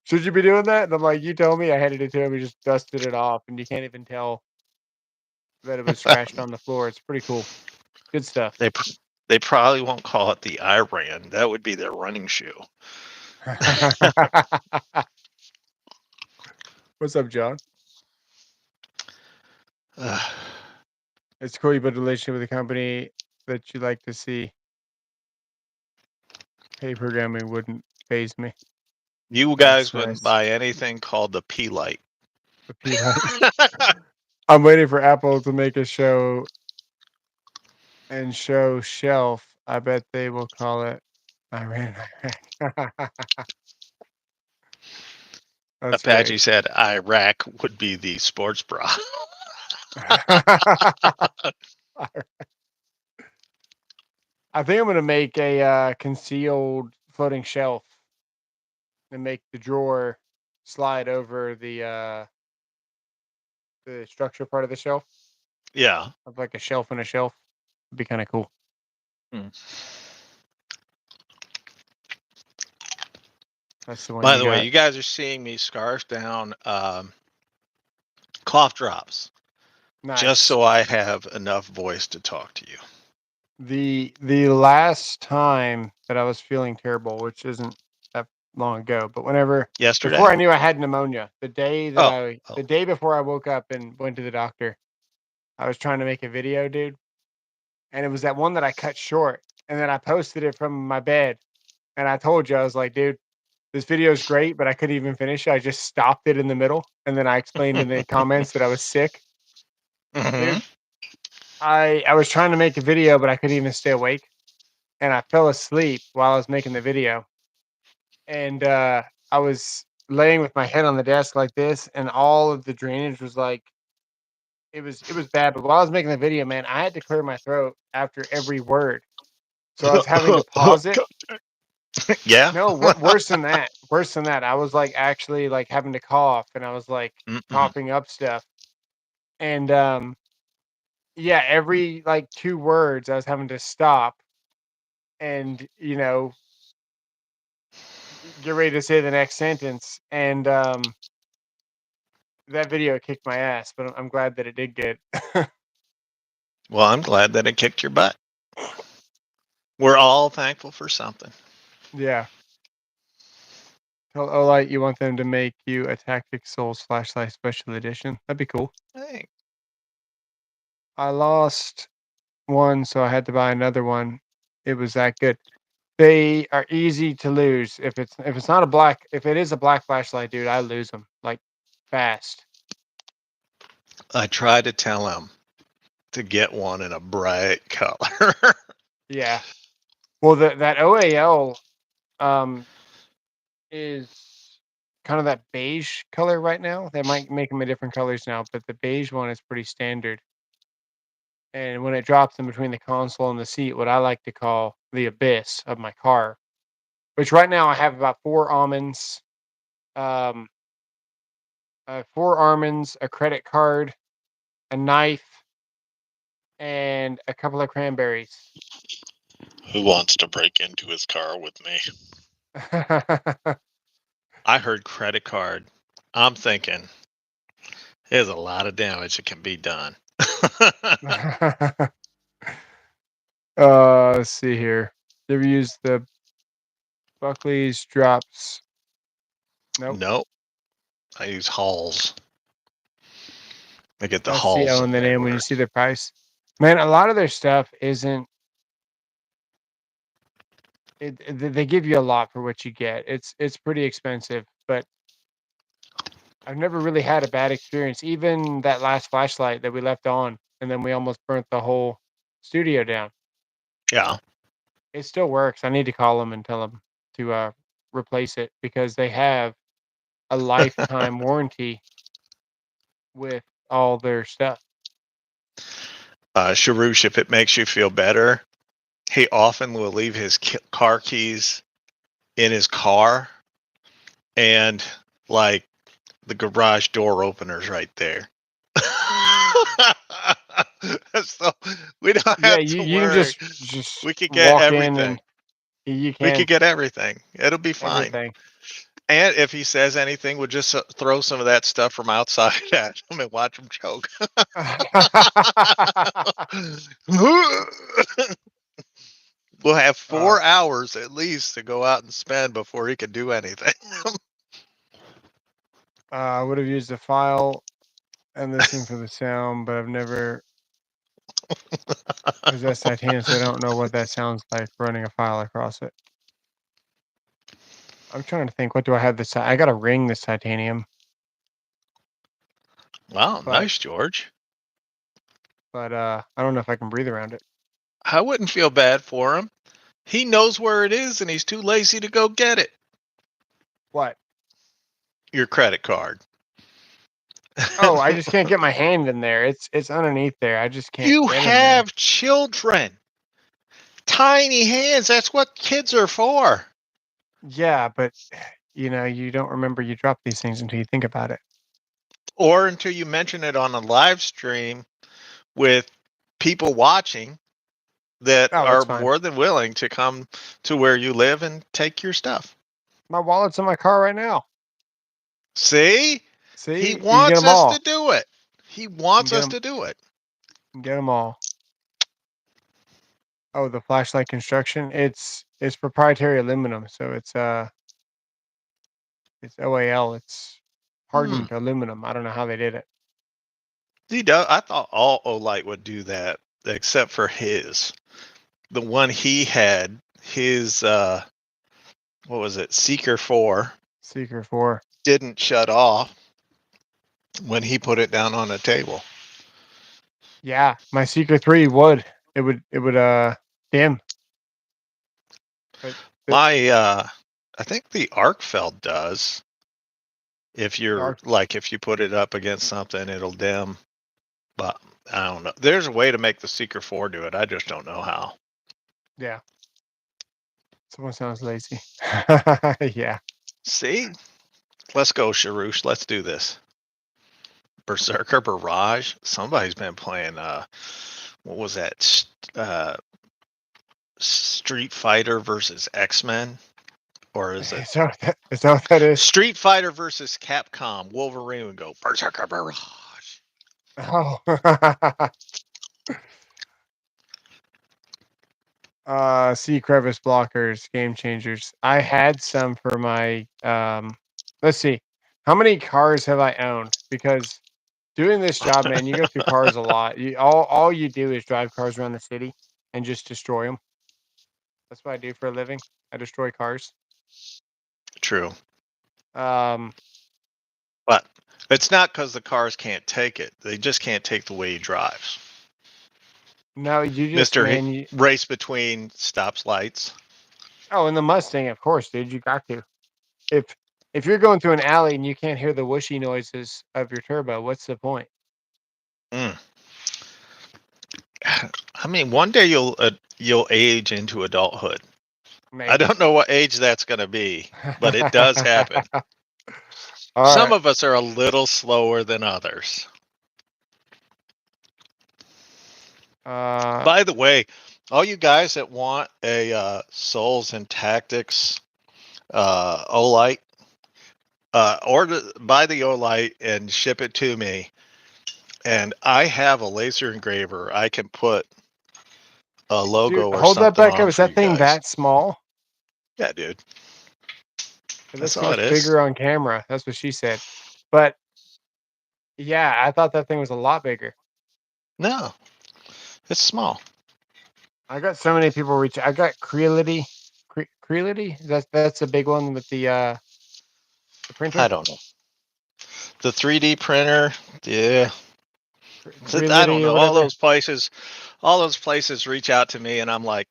should you be doing that? And I'm like, you told me. I handed it to him. He just dusted it off, and you can't even tell that it was scratched on the floor. It's pretty cool. Good stuff. They they probably won't call it the Iran. That would be their running shoe. What's up, John? It's cool you built a relationship with a company that you like to see. Hey, programming wouldn't phase me. You That's guys wouldn't nice. buy anything called the P light. The P light. I'm waiting for Apple to make a show and show shelf. I bet they will call it Iran, Iraq. That's Apache great. said Iraq would be the sports bra. I think I'm gonna make a concealed floating shelf and make the drawer slide over the structure part of the shelf Yeah. of like a shelf in a shelf. It'd be kind of cool. Hmm. That's the one By you the way, got. you guys are seeing me scarf down cough drops just Nice. so I have enough voice to talk to you. The last time that I was feeling terrible, which isn't that long ago, but whenever before Yesterday? I knew I had pneumonia, Oh, the oh. day before I woke up and went to the doctor, I was trying to make a video, dude, and it was that one that I cut short, and then I posted it from my bed, and I told you I was like, dude, this video is great, but I couldn't even finish it. I just stopped it in the middle, and then I explained in the comments that I was sick, Hmm. dude. I was trying to make a video, but I couldn't even stay awake, and I fell asleep while I was making the video. And I was laying with my head on the desk like this, and all of the drainage was like it was bad. But while I was making the video, man, I had to clear my throat after every word, so I was having to pause it. Yeah. No, worse than that. Worse than that. I was like actually like having to cough, and I was like Mm-mm. coughing up stuff. And yeah, every like 2 words, I was having to stop and get ready to say the next sentence. And that video kicked my ass, but I'm glad that it did get. Well, I'm glad that it kicked your butt. We're all thankful for something. Yeah. Tell Olight you want them to make you a Tactic Souls flashlight special edition. That'd be cool. Hey. I lost one, so I had to buy another one. It was that good. They are easy to lose. If it's not a black, if it is a black flashlight, dude, I lose them like fast. I tried to tell him to get one in a bright color. Yeah. Well, that OAL um is kind of that beige color right now. They might make them in different colors now, but the beige one is pretty standard. And when it drops in between the console and the seat, what I like to call the abyss of my car, which right now I have about um, 4 almonds, a credit card, a knife, and a couple of cranberries. Who wants to break into his car with me? I heard credit card. I'm thinking there's a lot of damage that can be done. Let's see here. You ever use the Buckley's drops? Nope. Nope. I use Halls. I get the That's the Halls O that in the they name when you work. see the price. Man, a lot of their stuff isn't. They give you a lot for what you get. It's pretty expensive, but I've never really had a bad experience. Even that last flashlight that we left on, and then we almost burnt the whole studio down. Yeah. It still works. I need to call them and tell them to replace it because they have a lifetime warranty with all their stuff. Sharush, if it makes you feel better, he often will leave his car keys in his car, and like the garage door opener's right there. So we don't Yeah, have you to you can worry. just We could get walk in and everything. you We can could get everything. It'll be fine. everything. And if he says anything, we'll just throw some of that stuff from outside at him and watch him choke. We'll have uh, 4 hours at least to go out and spend before he can do anything. I would have used a file and listened for the sound, but I've never possessed Titan, so I don't know what that sounds like running a file across it. I'm trying to think. What do I have this? I got a ring this titanium, Wow, but nice, George. I don't know if I can breathe around it. I wouldn't feel bad for him. He knows where it is and he's too lazy to go get it. What? Your credit card. Oh, I just can't get my hand in there. It's underneath there. I just can't You get in there. have children. Tiny hands. That's what kids are for. Yeah, but you don't remember you drop these things until you think about it. Or until you mention it on a live stream with people watching that Oh, are that's fine. more than willing to come to where you live and take your stuff. My wallet's in my car right now. See? See, He you can get wants them us all. to do it. He You can wants get us them. to do it. You can get them all. Oh, the flashlight construction. It's proprietary aluminum, so it's OAL. It's hardened aluminum. I don't know how they did it. He does. I thought all Olight would do that, except for his. The one he had, his what was it, Seeker 4, Seeker 4. didn't shut off when he put it down on the table. Yeah, my Seeker 3 would. It would dim. But My I think the Arcfeld does. If you're if you put it up against something, it'll dim. But I don't know. There's a way to make the Seeker 4 do it. I just don't know how. yeah. Someone sounds lazy. Yeah. See? Let's go, Sharush. Let's do this. Berserker Barrage. Somebody's been playing what was that? Street Fighter versus X-Men? Or is it Is that what that is? Street Fighter versus Capcom? Wolverine would go Berserker Barrage. Oh. Sea crevice blockers, game changers. I had some for my let's see. How many cars have I owned? Because doing this job, man, you go through cars a lot. All you do is drive cars around the city and just destroy them. That's what I do for a living. I destroy cars. True. Um, But it's not because the cars can't take it. They just can't take the way he drives. no, you just Mr. Race between stops lights. Oh, and the Mustang, of course, dude. You got to. If you're going through an alley and you can't hear the whooshy noises of your turbo, what's the point? I mean, one day you'll age into adulthood. Maybe. I don't know what age that's going to be, but it does happen. Some of us are a little slower than others. By the way, all you guys that want a Souls and Tactics Olight, buy the Olight and ship it to me. And I have a laser engraver. I can put a logo or hold something that back on up. Is for that you thing guys. that small? Yeah, dude. It looks That's all much it is. bigger on camera. That's what she said. But yeah, I thought that thing was a lot bigger. No, it's small. I got so many people reach. I got Creality. Creality? That's a big one with the printer. I don't know. The 3D printer, yeah. Creality I don't know. or whatever. All those places reach out to me, and I'm like,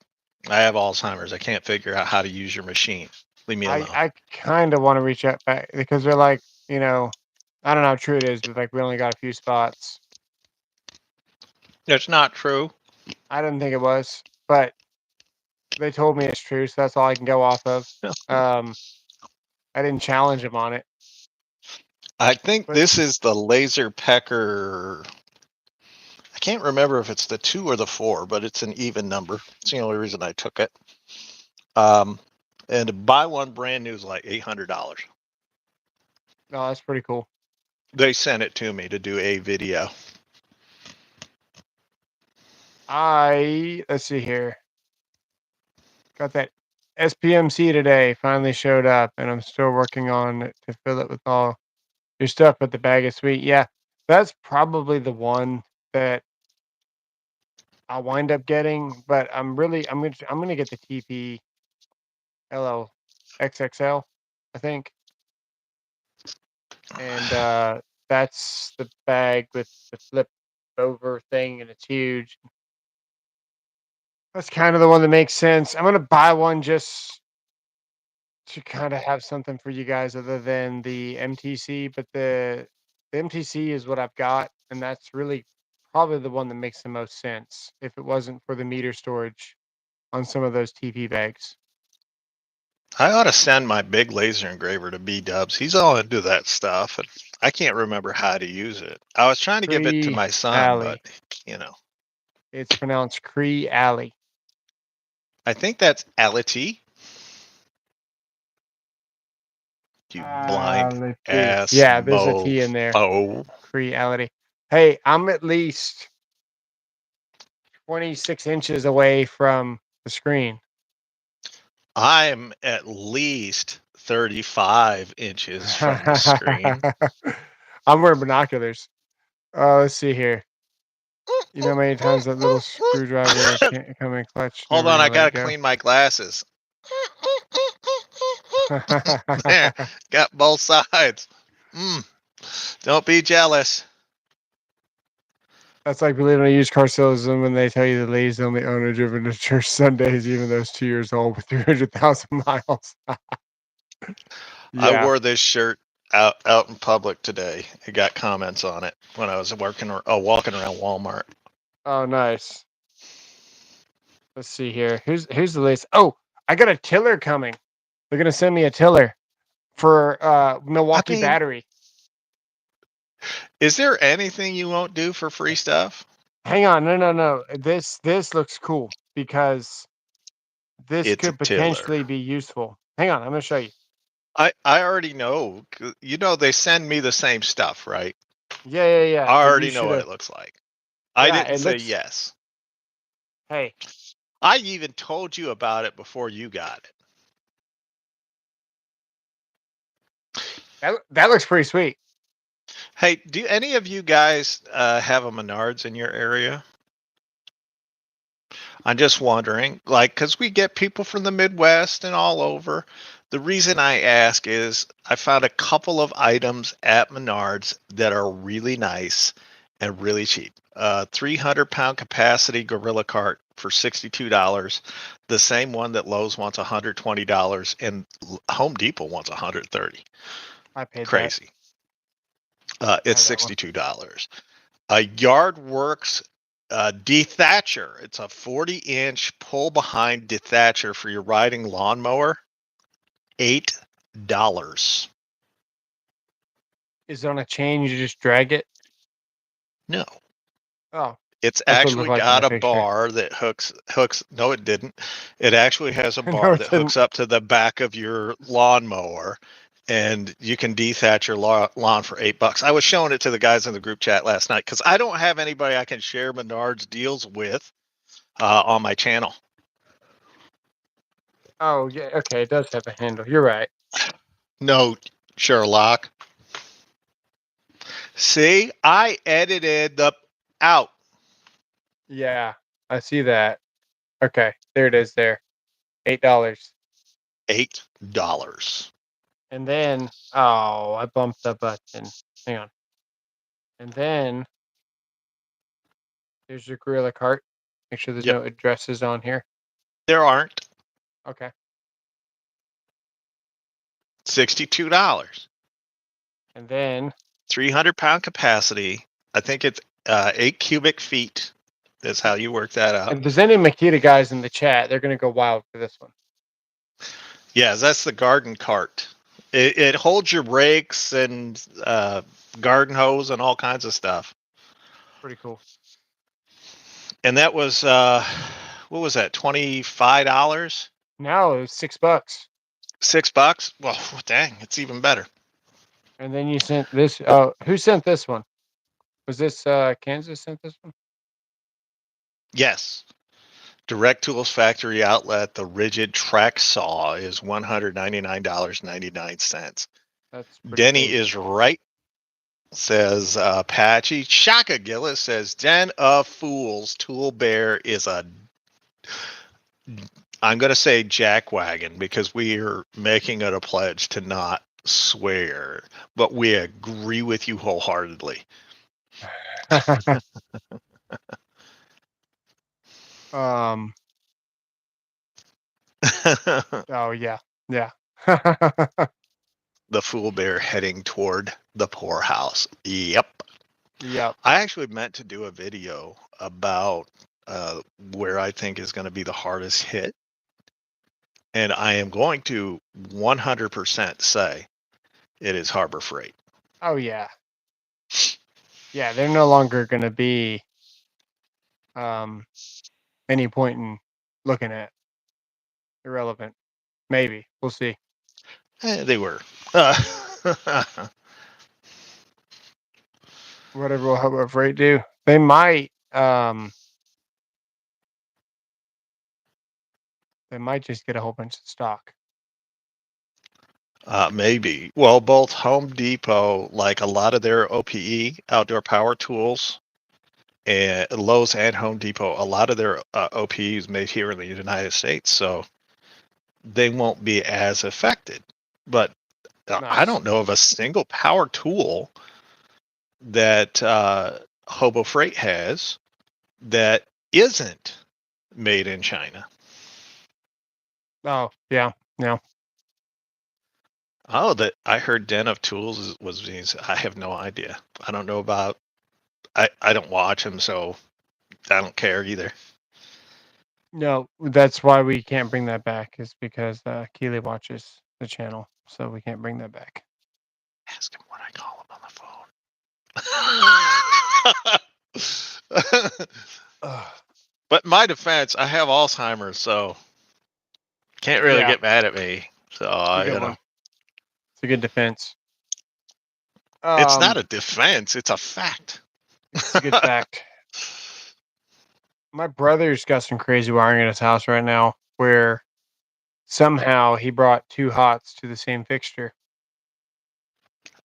I have Alzheimer's. I can't figure out how to use your machine. Leave me alone. I kind of want to reach out back because they're like, I don't know how true it is, but like we only got a few spots. It's not true. I didn't think it was, but they told me it's true, so that's all I can go off of. I didn't challenge them on it. I think this is the laser pecker. I can't remember if it's the 2 or the 4, but it's an even number. It's the only reason I took it. And to buy one brand new is like $800. No, that's pretty cool. They sent it to me to do a video. Let's see here. Got that SPMC today. Finally showed up, and I'm still working on it to fill it with all your stuff. But the bag is sweet. Yeah, that's probably the one that I'll wind up getting. But I'm gonna get the TP LL XXL. I think. And that's the bag with the flip over thing, and it's huge. That's kind of the one that makes sense. I'm gonna buy one just to kind of have something for you guys other than the MTC, but the MTC is what I've got, and that's really probably the one that makes the most sense if it wasn't for the meter storage on some of those TP bags. I ought to send my big laser engraver to B Dubs. He's all into that stuff, and I can't remember how to use it. I was trying to give it to Cree my son, Alley. but you know, It's pronounced Cree Alley. I think that's Ality. You blind Let's see. ass Yeah, there's a T in there. mofo. Reality. Hey, I'm at least 26 inches away from the screen. I'm at least 35 inches from the screen. I'm wearing binoculars. Let's see here. You know how many times that little screwdriver can't come in clutch? Hold Never on, I gonna let gotta it go. clean my glasses. There, got both sides. Don't be jealous. That's like believing in used car salesman when they tell you the lady's the only owner driven to church Sundays, even though it's 2 years old with 300,000 miles. I Yeah. wore this shirt out in public today. It got comments on it when I was walking around Walmart. Oh, nice. Let's see here. Here's the list. Oh, I got a tiller coming. They're gonna send me a tiller for Milwaukee mean, battery. Is there anything you won't do for free stuff? Hang on, no. This looks cool because this It's a could tiller. potentially be useful. Hang on, I'm gonna show you. I already know. You know they send me the same stuff, right? Yeah. I But you already know what should've- it looks like. I Yeah, didn't it say looks- yes. Hey, I even told you about it before you got it. that looks pretty sweet. Hey, do any of you guys have a Menards in your area? I'm just wondering, like, because we get people from the Midwest and all over. The reason I ask is I found a couple of items at Menards that are really nice and really cheap. 300-pound capacity Gorilla Cart for $62. The same one that Lowe's wants $120 and Home Depot wants $130. I paid Crazy. It's that one. $62. A Yardworks dethatcher. It's a 40-inch pull behind dethatcher for your riding lawnmower. $8. Is it on a chain? You just drag it? No. Oh, It's that's what it actually looked like in got the a picture. bar that hooks. No, it didn't. It actually has a No, bar it that hooks didn't. up to the back of your lawnmower, and you can dethatch your lawn for $8. I was showing it to the guys in the group chat last night because I don't have anybody I can share Menards deals with on my channel. Oh, yeah. Okay, it does have a handle. You're right. No, Sherlock. See, I edited the out. Yeah, I see that. Okay, there it is. There, $8. $8. And then, oh, I bumped the button. Hang on. And then there's your Gorilla Cart. Make sure there's Yep. no addresses on here. There aren't. Okay. $62. And then 300-pound capacity. I think it's 8 cubic feet. Is how you work that out. if there's any Makita guys in the chat, they're gonna go wild for this one. Yeah, that's the garden cart. It holds your rakes and garden hose and all kinds of stuff. Pretty cool. And that was what was that? $25? No, it was $6. $6? Well, dang, it's even better. And then you sent this. Who sent this one? Was this Kansas sent this one? Yes. Direct Tools Factory Outlet, the rigid track saw is $199.99. That's pretty Denny sweet. is right, says Patchy. Shaka Gillis says Den of Fools Tool Bear is a I'm going to say jackwagon because we are making it a pledge to not swear, but we agree with you wholeheartedly. Oh yeah. The fool bear heading toward the poorhouse. Yep. Yep. I actually meant to do a video about where I think is going to be the hardest hit. And I am going to 100% say it is Harbor Freight. Oh yeah. Yeah, they're no longer going to be any point in looking at. Irrelevant. Maybe. We'll see. They were. Whatever will Harbor Freight do. They might just get a whole bunch of stock. Maybe. Well, both Home Depot, like a lot of their OPE, outdoor power tools, and Lowe's and Home Depot, a lot of their OPE is made here in the United States, so they won't be as affected. But I Nice. don't know of a single power tool that Hobo Freight has that isn't made in China. Oh, yeah. Yeah. Oh, that I heard Den of Tools was being. I have no idea. I don't know about. I don't watch them, so I don't care either. No, that's why we can't bring that back, is because Keely watches the channel, so we can't bring that back. Ask him what I call him on the phone. But in my defense, I have Alzheimer's, so can't really Yeah. get mad at me. So It's a good you one. know, It's a good defense. it's not a defense; it's a fact. It's a good fact. My brother's got some crazy wiring in his house right now, where somehow he brought two hots to the same fixture,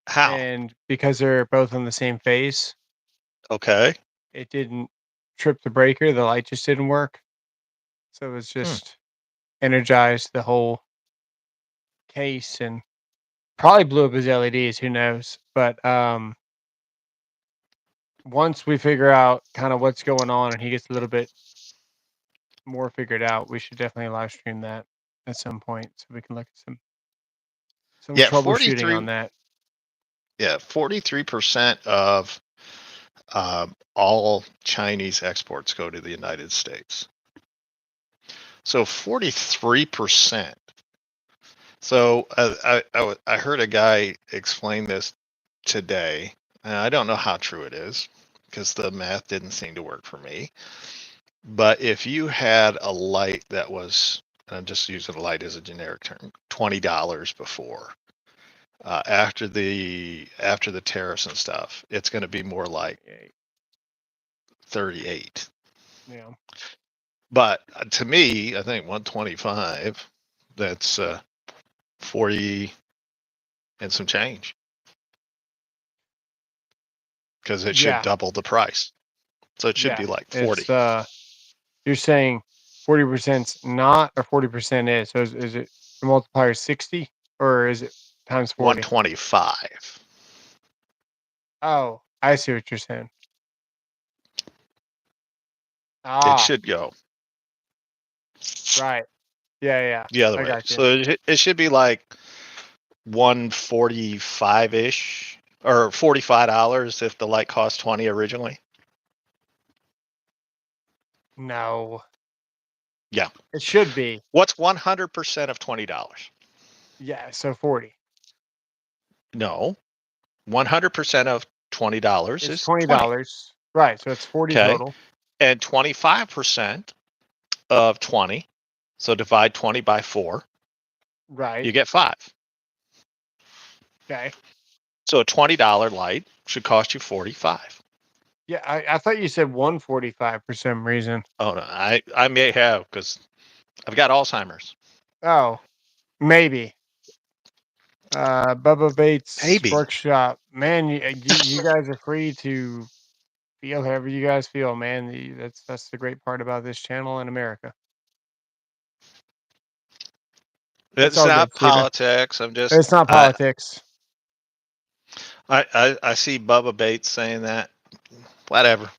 How? and because they're both on the same phase, Okay. it didn't trip the breaker. The light just didn't work, so it was just energized the whole case and probably blew up his LEDs. Who knows? But once we figure out kind of what's going on and he gets a little bit more figured out, we should definitely live stream that at some point so we can look at some Yeah, troubleshooting on that. Yeah, 43% of all Chinese exports go to the United States. So 43%. So I heard a guy explain this today, and I don't know how true it is because the math didn't seem to work for me. But if you had a light that was, and I'm just using a light as a generic term, $20 before, after the tariffs and stuff, it's going to be more like 38. Yeah. But to me, I think 125. That's 40 and some change because it should double the price. So it should be like 40. It's, you're saying 40%'s not, or 40% is. So is it the multiplier 60 or is it times 40? 125. Oh, I see what you're saying. It should go. Right. Yeah. The other I way. got you. So it should be like 145-ish or $45 if the light cost 20 originally. No. Yeah. It should be. What's 100% of $20? Yeah, so 40. No. 100% of $20 is $20. 20. Right, so it's 40 total. And 25% of 20. So divide 20 by 4. Right. You get 5. Okay. So a $20 light should cost you 45. Yeah, I thought you said 145 for some reason. Oh no, I may have because I've got Alzheimer's. Oh, maybe. Bubba Bates Maybe. Workshop. Man, you guys are free to feel however you guys feel, man. That's the great part about this channel in America. It's It's all not good, Steven. politics. I'm just. It's not politics. I see Bubba Bates saying that. Whatever.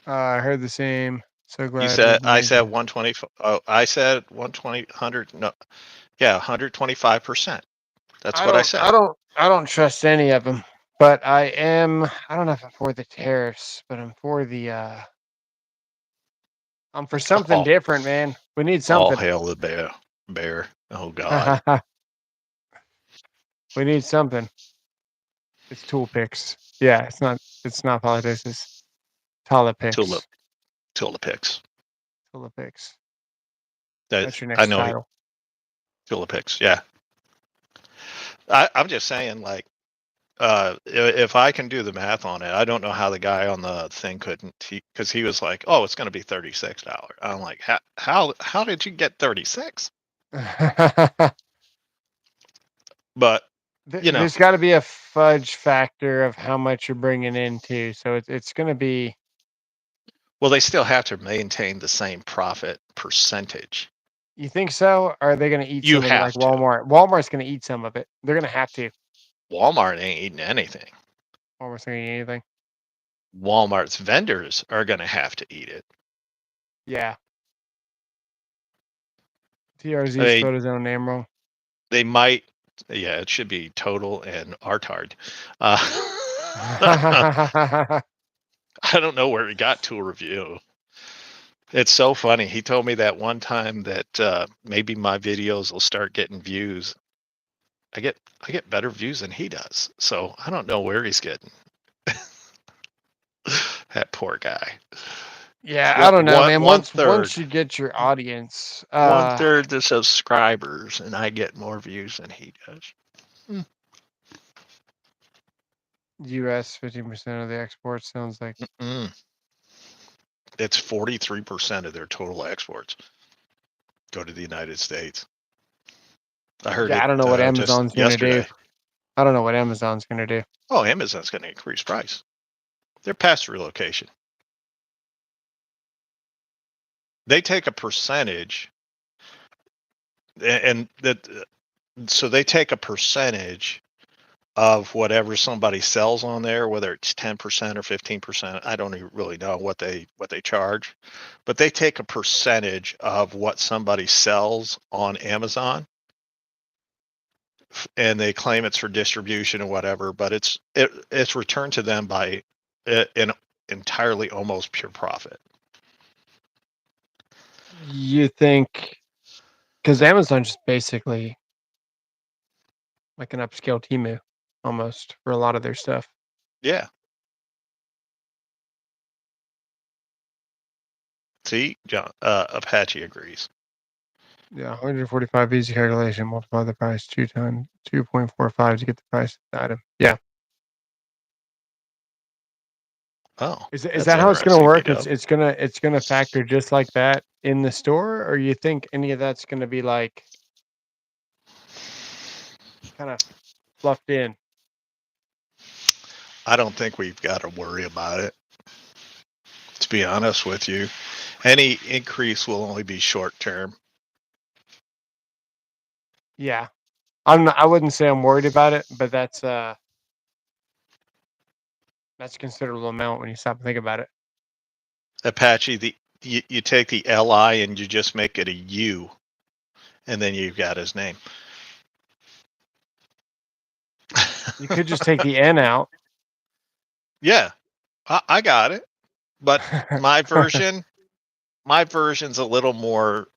I heard the same. So glad. You said I said information. 120. Oh, I said 120. 100. No, yeah, 125%. That's what I said. I don't trust any of them. But I am. I don't know if I'm for the tariffs, but I'm for the. I'm for something All, different, man. We need all something. hail the bear. Bear. Oh God. We need something. It's tool picks. Yeah, it's not. It's not politics. It's politics. Tulip. Tulip picks. Tulip picks. That That's your I next know. title. Tulip picks. Yeah. I'm just saying, like, if I can do the math on it, I don't know how the guy on the thing couldn't, because he was like, "Oh, it's going to be $36." I'm like, how did you get 36? But you know, There's got to be a fudge factor of how much you're bringing in too. So it's going to be. well, they still have to maintain the same profit percentage. You think so? Or are they going to eat You some of it like have to. Walmart? Walmart's going to eat some of it. They're going to have to. Walmart ain't eating anything. Walmart's going to eat anything. Walmart's vendors are going to have to eat it. Yeah. TRZ I mean, spelled his own name wrong. They might. Yeah, it should be total and artard. I don't know where he got tool review. It's so funny. He told me that one time that maybe my videos will start getting views. I get better views than he does. So I don't know where he's getting. That poor guy. Yeah, I don't know, man. Once One-third you get your audience, 1/3 the subscribers, and I get more views than he does. US 15% of the exports sounds like. It's 43% of their total exports go to the United States. I heard it. I don't know what just Amazon's going to do. yesterday. I don't know what Amazon's going to do. Oh, Amazon's going to increase price. They're pass-through location. They take a percentage, and that so they take a percentage of whatever somebody sells on there, whether it's 10% or 15%. I don't even really know what they charge, but they take a percentage of what somebody sells on Amazon, and they claim it's for distribution or whatever. But it's returned to them by an entirely almost pure profit. You think, because Amazon's just basically like an upscale Temu almost for a lot of their stuff. Yeah. See, John, Apache agrees. Yeah, 145 easy calculation. Multiply the price 2.45 to get the price of the item. Yeah. Oh, Is that how it's going to interesting, work? B-Dub. It's gonna factor just like that in the store, or you think any of that's going to be like kind of fluffed in? I don't think we've got to worry about it. To be honest with you, any increase will only be short term. Yeah, I wouldn't say I'm worried about it, but that's a considerable amount when you stop and think about it. Apache, you take the LI and you just make it a U, and then you've got his name. You could just take the N out. Yeah, I got it. But my version's a little more.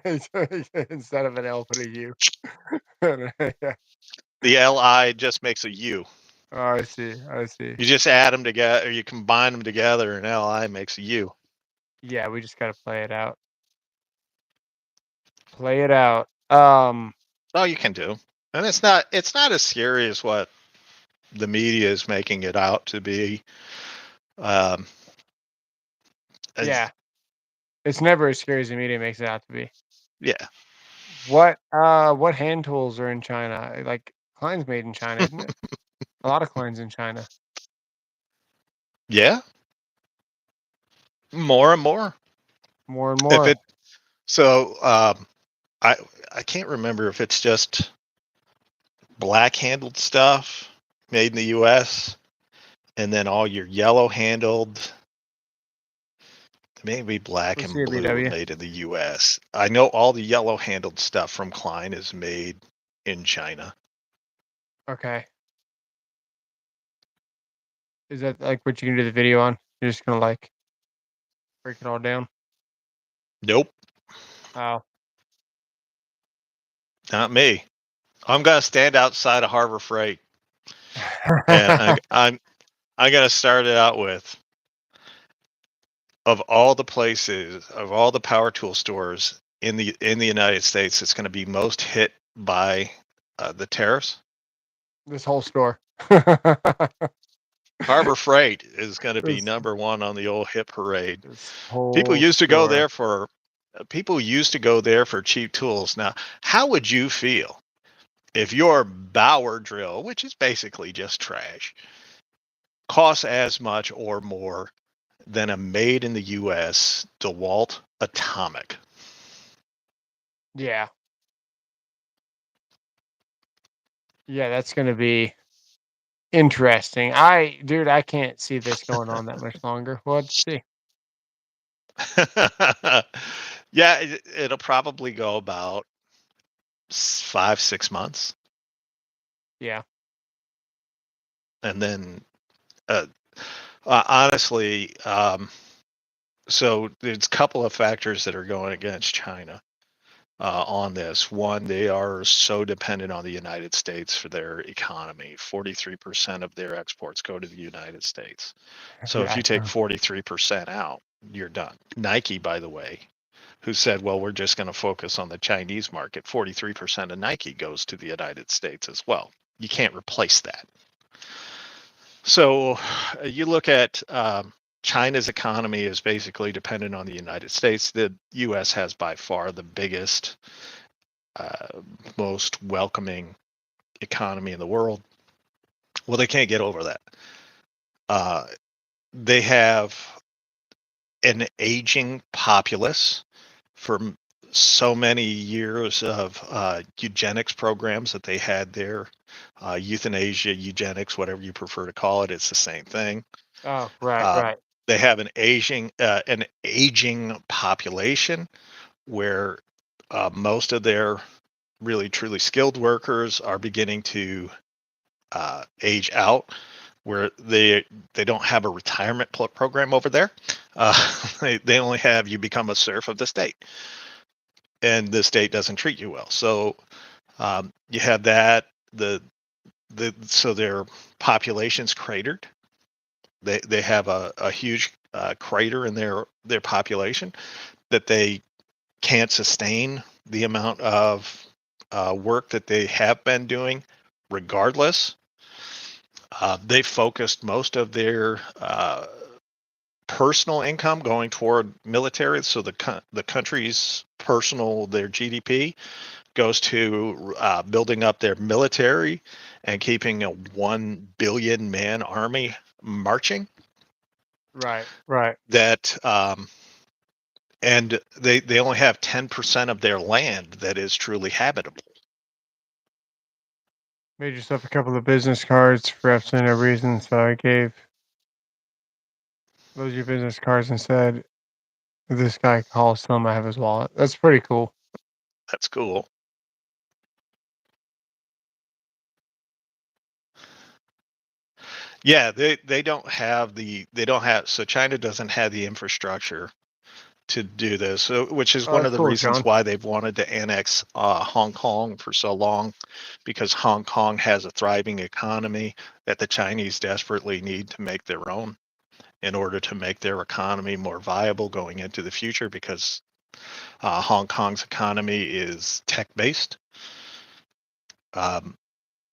Instead of an L, put a U. The LI just makes a U. Oh, I see. You just add them together, or you combine them together, and LI makes a U. Yeah, we just got to play it out. Play it out. Oh, you can do, and it's not as scary as what the media is making it out to be. Yeah, it's never as scary as the media makes it out to be. Yeah. What hand tools are in China? Like Klein's made in China, isn't it? A lot of Klein's in China. Yeah. More and more. More and more. I can't remember if it's just black handled stuff made in the U.S. and then all your yellow handled, maybe black Let's and see a blue VW. made in the U.S. I know all the yellow handled stuff from Klein is made in China. Okay. Is that like what you can do the video on? You're just gonna like break it all down? Nope, Oh. not me. I'm gonna stand outside of Harbor Freight, and I'm gonna start it out with, of all the places, of all the power tool stores in the United States, it's going to be most hit by the tariffs. This whole store. Harbor Freight is going to be This, number one on the old hit parade. this People whole used to go store. there for cheap tools. Now, how would you feel if your Bauer drill, which is basically just trash, costs as much or more than a made in the U.S. DeWalt Atomic? Yeah. Yeah, that's gonna be interesting. Dude, I can't see this going on that much longer. We'll have to see. Yeah, it'll probably go about 5-6 months, Yeah. and then honestly, so there's a couple of factors that are going against China on this. One, they are so dependent on the United States for their economy. 43% of their exports go to the United States. So if Yeah. you take 43% out, you're done. Nike, by the way, who said, well, we're just going to focus on the Chinese market, 43% of Nike goes to the United States as well. You can't replace that. So you look at China's economy is basically dependent on the United States. The U.S. has by far the biggest, most welcoming economy in the world. Well, they can't get over that. They have an aging populace for so many years of eugenics programs that they had there. Euthanasia, eugenics, whatever you prefer to call it, it's the same thing. Oh, right. They have an aging population where most of their really truly skilled workers are beginning to age out, where they don't have a retirement program over there. They only have you become a serf of the state, and the state doesn't treat you well. So you have that. So their population's cratered. They have a huge crater in their population that they can't sustain the amount of work that they have been doing, regardless. They focused most of their personal income going toward military. So the country's their GDP goes to building up their military and keeping a 1 billion man army marching. Right. That and they only have 10% of their land that is truly habitable. Made yourself a couple of business cards for absolutely no reason, so I gave those your business cards and said, if this guy calls, tell him I have his wallet. That's pretty cool. That's cool. Yeah, they don't have so China doesn't have the infrastructure to do this, which is one That's of the cool, reasons John. why they've wanted to annex Hong Kong for so long, because Hong Kong has a thriving economy that the Chinese desperately need to make their own in order to make their economy more viable going into the future, because Hong Kong's economy is tech-based.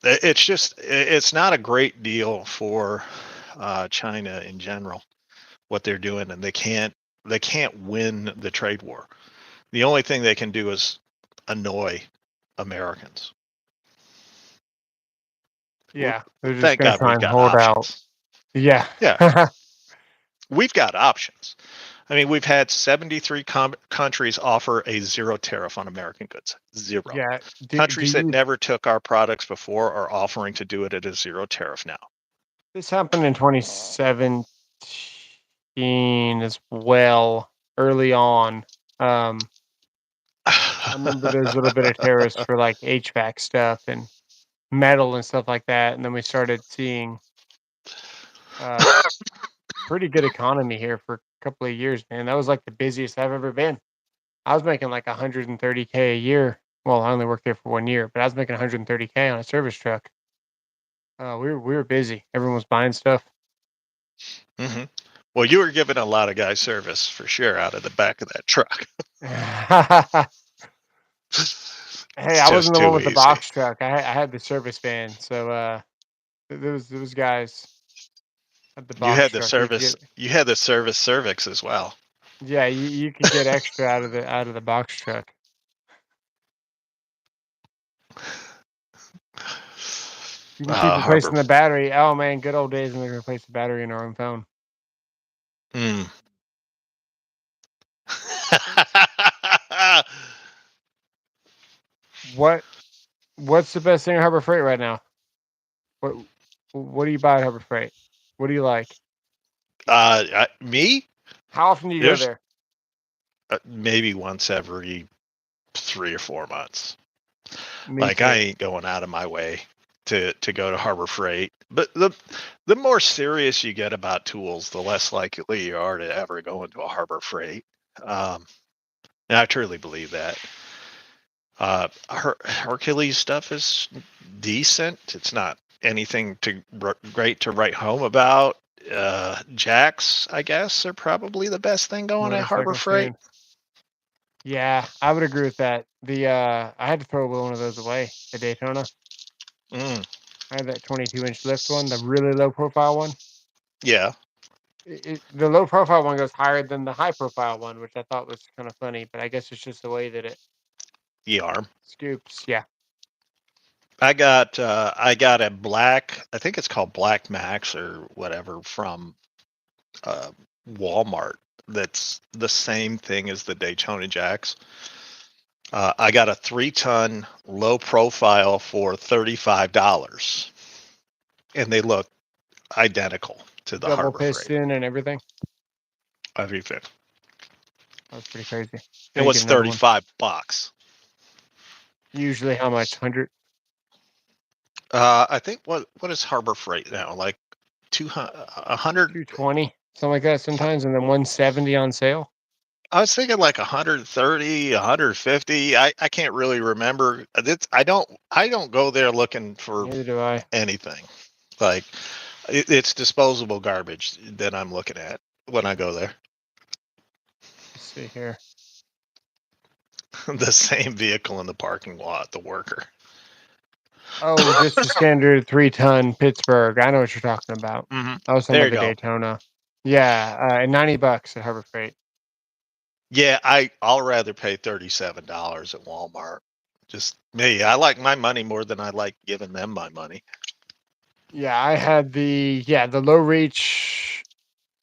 It's not a great deal for China in general, what they're doing, and they can't win the trade war. The only thing they can do is annoy Americans. Yeah, they're just Thank gonna God try we've and got hold out. options. Yeah. Yeah, we've got options. I mean, we've had 73 countries offer a zero tariff on American goods. Zero. Yeah. Countries that never took our products before are offering to do it at a zero tariff now. This happened in 2017 as well, early on. I remember there was a little bit of tariffs for like HVAC stuff and metal and stuff like that, and then we started seeing pretty good economy here for a couple of years, man. That was like the busiest I've ever been. I was making like 130K a year. Well, I only worked there for 1 year, but I was making 130K on a service truck. We were busy. Everyone was buying stuff. Mm-hmm. Well, you were giving a lot of guys service for sure out of the back of that truck. Hey, I wasn't the one with the box truck. I had the service van, so those guys had the box you had truck. the service. You had the service cervix as well. Yeah, you could get extra out of the box truck. You can keep replacing the battery. Oh man, good old days when we replaced the battery in our own phone. Mm. What's the best thing at Harbor Freight right now? What do you buy at Harbor Freight? What do you like? Me? How often do you go there? Maybe once every 3 or 4 months. Me too. I ain't going out of my way to go to Harbor Freight. But the more serious you get about tools, the less likely you are to ever go into a Harbor Freight. And I truly believe that. Hercules stuff is decent. It's not anything great to write home about. Jacks, I guess, are probably the best thing going at Harbor Freight. Yeah, I would agree with that. I had to throw one of those away at Daytona. I had that 22-inch lift one, the really low profile one. Yeah. The low profile one goes higher than the high profile one, which I thought was kind of funny, but I guess it's just the way that it arm scoops. Yeah. I got a black, I think it's called Black Max or whatever, from Walmart. That's the same thing as the Daytona Jacks. I got a 3-ton low profile for $35, and they look identical to the Double Harbor piston Freight. and everything. Everything. That was pretty crazy. It was $35. Usually how much? 100? I think what is Harbor Freight now? Like 200, 220, something like that sometimes, and then 170 on sale. I was thinking like 130, 150. I can't really remember. I don't go there looking for Neither do I. anything. Like it's disposable garbage that I'm looking at when I go there. Let's see here. The same vehicle in the parking lot, the worker. Oh, just the standard 3-ton Pittsburgh. I know what you're talking about. Mm-hmm. I was talking about the Daytona. Yeah, and $90 at Harbor Freight. Yeah, I'll rather pay $37 at Walmart. Just me. I like my money more than I like giving them my money. Yeah, I had the low reach,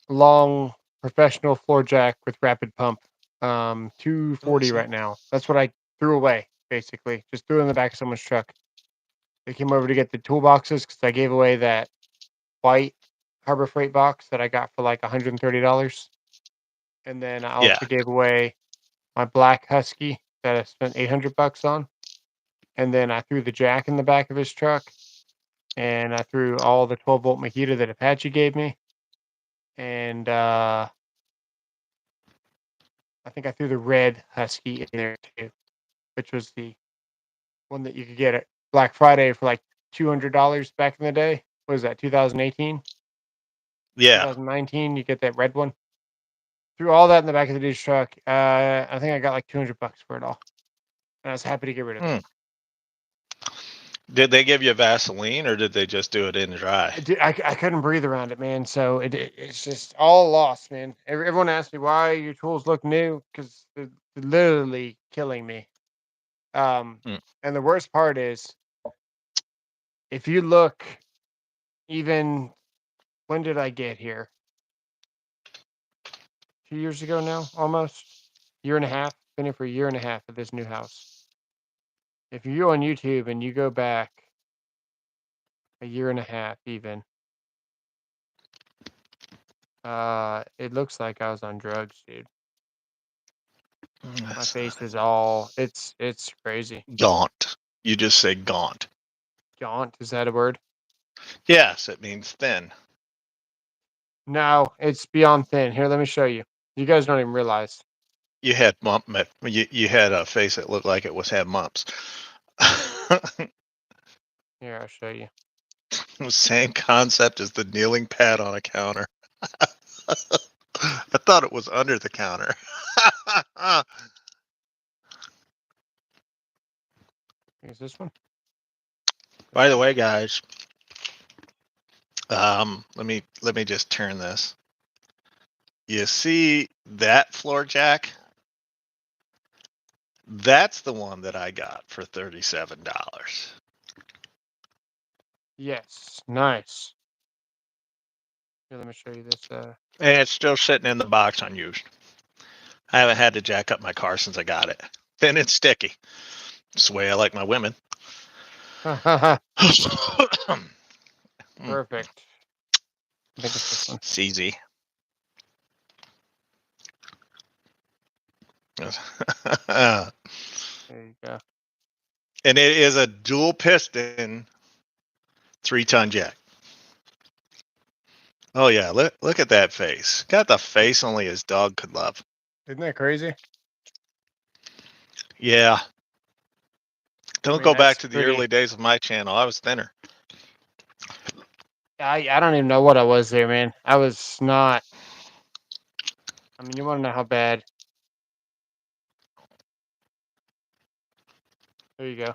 long professional floor jack with rapid pump. 240 right now. That's what I threw away, basically. Just threw it in the back of someone's truck. They came over to get the toolboxes because I gave away that white Harbor Freight box that I got for like $130. And then I also gave away my black Husky that I spent $800 on. And then I threw the jack in the back of his truck. And I threw all the 12-volt Makita that Apache gave me. And I think I threw the red Husky in there too, which was the one that you could get at Black Friday for like $200 back in the day. What was that, 2018? Yeah. 2019, you get that red one. Threw all that in the back of the dude's truck. I think I got like $200 for it all. And I was happy to get rid of it. Did they give you Vaseline or did they just do it in dry? I couldn't breathe around it, man. So it's just all lost, man. Everyone asks me why your tools look new because they're literally killing me. And the worst part is, if you look, even when did I get here? 2 years ago now, almost. Year and a half. Been here for a year and a half at this new house. If you go on YouTube and you go back a year and a half even, it looks like I was on drugs, dude. My face is all it's crazy. Gaunt. You just say gaunt. Gaunt, is that a word? Yes, it means thin. No, it's beyond thin. Here, let me show you. You guys don't even realize. You had you had a face that looked like it had mumps. Here, I'll show you. Same concept as the kneeling pad on a counter. I thought it was under the counter. Here's this one. By the way, guys, let me just turn this. You see that floor jack? That's the one that I got for $37. Yes, nice. Here, let me show you this. And it's still sitting in the box unused. I haven't had to jack up my car since I got it. Thin and sticky. It's the way I like my women. Perfect. I think it's this one. It's easy. There you go. And it is a dual piston 3-ton jack. Oh yeah, look at that face. Got the face only his dog could love. Isn't that crazy? Yeah. Don't mean, go back that's to the pretty- early days of my channel. I was thinner. I don't even know what I was there, man. I was not. I mean, you want to know how bad? There you go.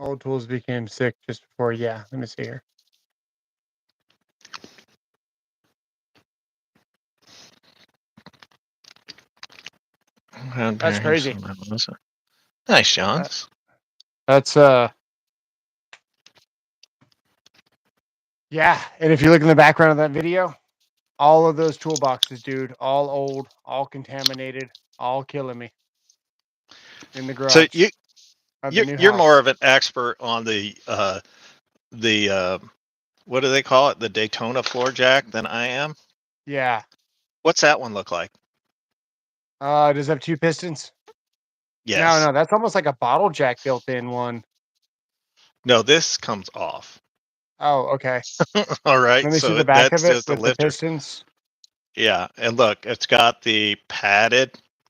Old tools became sick just before. Yeah, let me see here. That's crazy. Nice, John. That's yeah. And if you look in the background of that video, all of those toolboxes, dude, all old, all contaminated, all killing me in the garage. So of the new you're house. more of an expert on the what do they call it? The Daytona floor jack than I am. Yeah. What's that one look like? Does it have 2 pistons? Yes. No, that's almost like a bottle jack built-in one. No, this comes off. Oh, okay. All right. Let me so see the back that's of it just a with the lifter. pistons. Yeah, and look, it's got the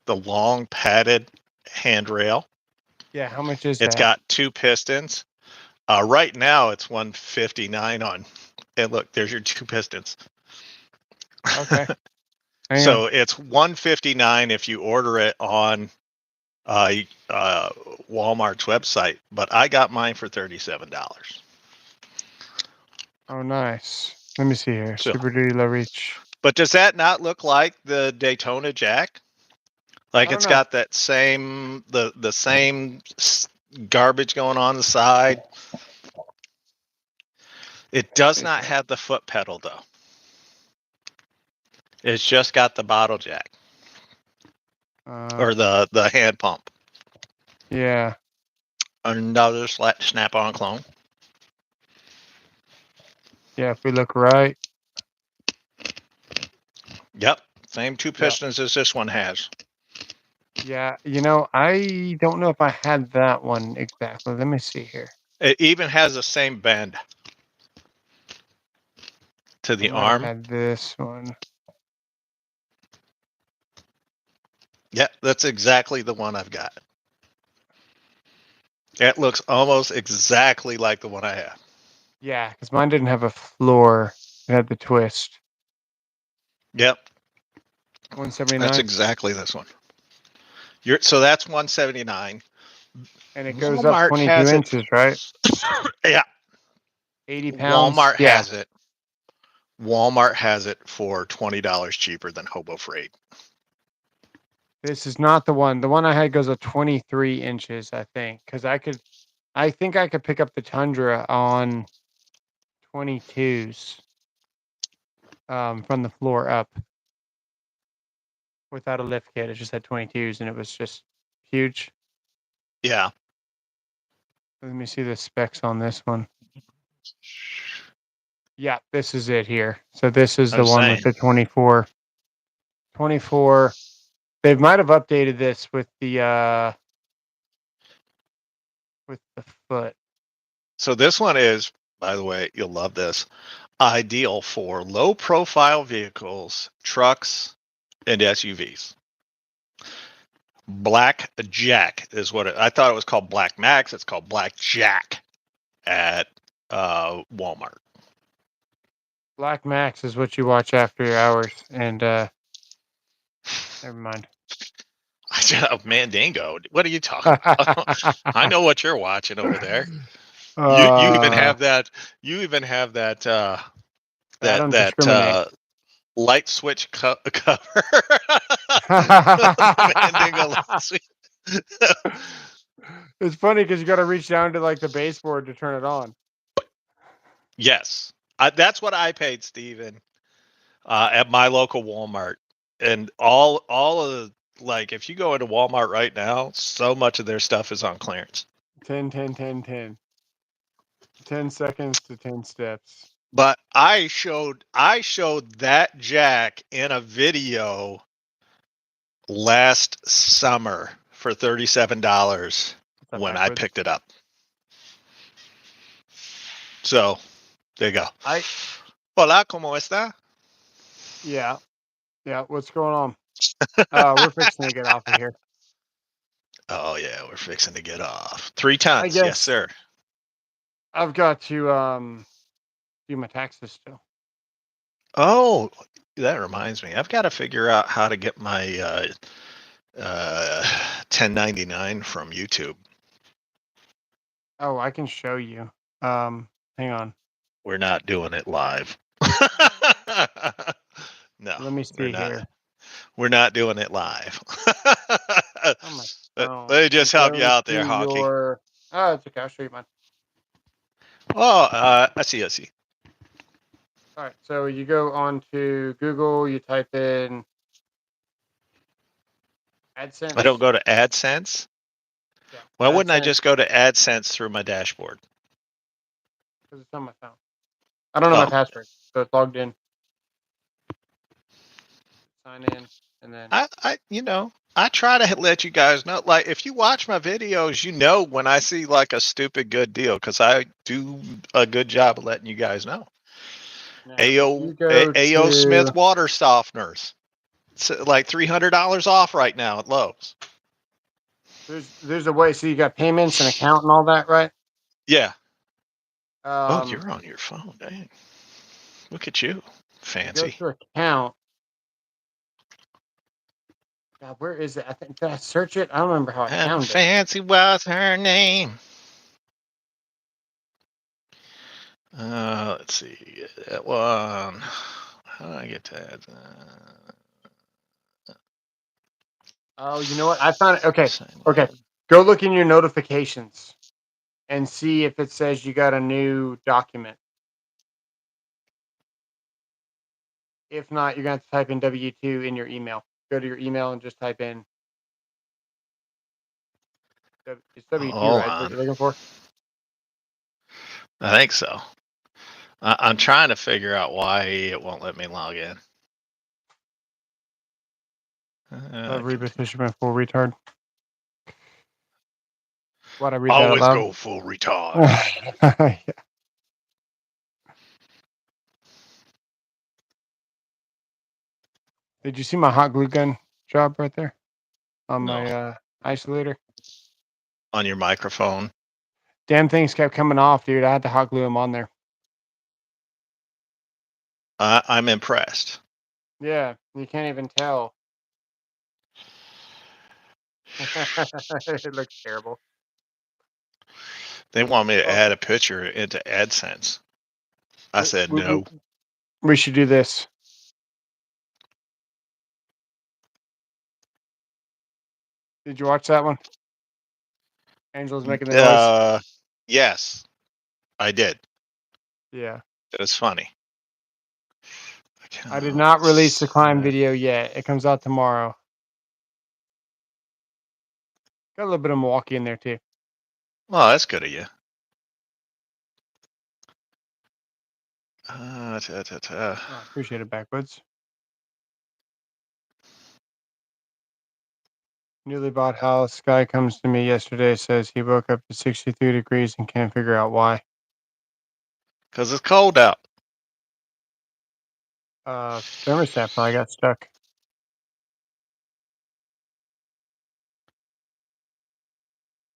long padded handrail. Yeah, how much is It's that? got 2 pistons. Right now it's 159 on. And look, there's your 2 pistons. Okay. Hang So on. it's 159 if you order it on Walmart's website, but I got mine for $37. Oh, nice. Let me see here. So- Super Duty low reach. But does that not look like the Daytona jack? Like I it's don't know. got that same the same garbage going on the side. It does not have the foot pedal though. It's just got the bottle jack or the hand pump. Yeah. Another snap-on clone. Yeah, if we look right. Yep, same 2 pistons as this one has. Yeah, I don't know if I had that one exactly. Let me see here. It even has the same bend to the I might have arm. had this one. Yep, that's exactly the one I've got. It looks almost exactly like the one I have. Yeah, because mine didn't have a floor. It had the twist. Yep, 179. that's exactly this one. So that's 179. And it goes up Walmart 22 has it. inches, right? Yeah, 80 pounds. Walmart Yeah. has it. Walmart has it for $20 cheaper than Hobo Freight. This is not the one. The one I had goes up 23 inches, I think. Because I think I could pick up the Tundra on 22s. from the floor up without a lift kit. It just had 22s, and it was just huge. Yeah. Let me see the specs on this one. Yeah, this is it here. So this is the I'm one with saying. the 24. 24. They might have updated this with the foot. So this one is, by the way, you'll love this. Ideal for low profile vehicles, trucks, and SUVs. Black Jack is what I thought it was called. Black Max. It's called Black Jack at Walmart. Black Max is what you watch after your hours, and never mind. Mandingo. What are you talking about? I know what you're watching over there. You even Uh, have that. You even have that. I That don't discriminate. light switch cover. The Mandingo light switch. It's funny because you got to reach down to like the baseboard to turn it on. Yes, that's what I paid, Steven, at my local Walmart, and all of the, like, if you go into Walmart right now, so much of their stuff is on clearance. 10, 10, 10, 10. 10 seconds to 10 steps. But I showed that jack in a video last summer for $37 when I picked it up. So there you go. Hola, ¿cómo está? Yeah. What's going on? We're fixing to get off of here. Oh yeah, we're fixing to get off. 3 tons, guess- yes sir. I've got to do my taxes still. Oh, that reminds me. I've got to figure out how to get my 1099 from YouTube. Oh, I can show you. Hang on. We're not doing it live. No. Let me see here. We're not doing it live. Oh, Let me just help you out there, Honky. Oh, it's okay. I'll show you mine. Oh, I see. All right. So you go on to Google, you type in AdSense. I don't go to AdSense. Yeah, Why wouldn't I AdSense, just go to AdSense through my dashboard? because it's on my phone. I don't know my password, so it's logged in. Sign in, and then I try to let you guys know. Like, if you watch my videos, you know when I see like a stupid good deal, because I do a good job of letting you guys know. AO Smith water softeners. It's like $300 off right now at Lowe's. There's a way. So you got payments and account and all that, right? Yeah. Oh, you're on your phone. Dang. Look at you. Fancy. Go to account. God, where is it? Did I search it? I don't remember how I found it. Fancy was her name. Let's see. That one. How do I get to that? Oh, you know what? I found it. Okay. Go look in your notifications and see if it says you got a new document. If not, you're going to have to type in W2 in your email. Go to your email and just type in. It's W2, right? What you're looking for? I think so. I'm trying to figure out why it won't let me log in. Reba Fisherman, full retard. Why'd I read Always that out go full retard. Yeah. Did you see my hot glue gun job right there on my isolator? On your microphone? Damn things kept coming off, dude. I had to hot glue them on there. I'm impressed. Yeah, you can't even tell. It looks terrible. They want me to add a picture into AdSense. I said no. We should do this. Did you watch that one? Angel's making the noise. Yes, I did. Yeah. It was funny. I did not release the climb Outside. video yet. It comes out tomorrow. Got a little bit of Milwaukee in there too. Well, that's good of you. Oh, I appreciate it, Backwoods. Newly bought house. Guy comes to me yesterday, says he woke up to 63 degrees and can't figure out why. Because it's cold out. Thermostat probably got stuck.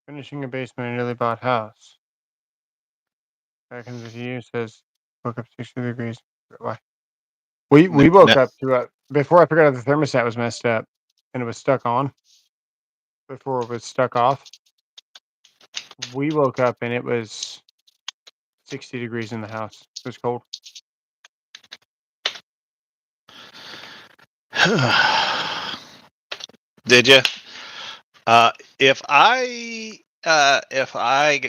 Finishing a basement in a newly bought house. Guy comes to you, says woke up 63 degrees. Why? We woke up to before I figured out the thermostat was messed up and it was stuck on before it was stuck off. We woke up and it was 60 degrees in the house. It was cold. Did you? If I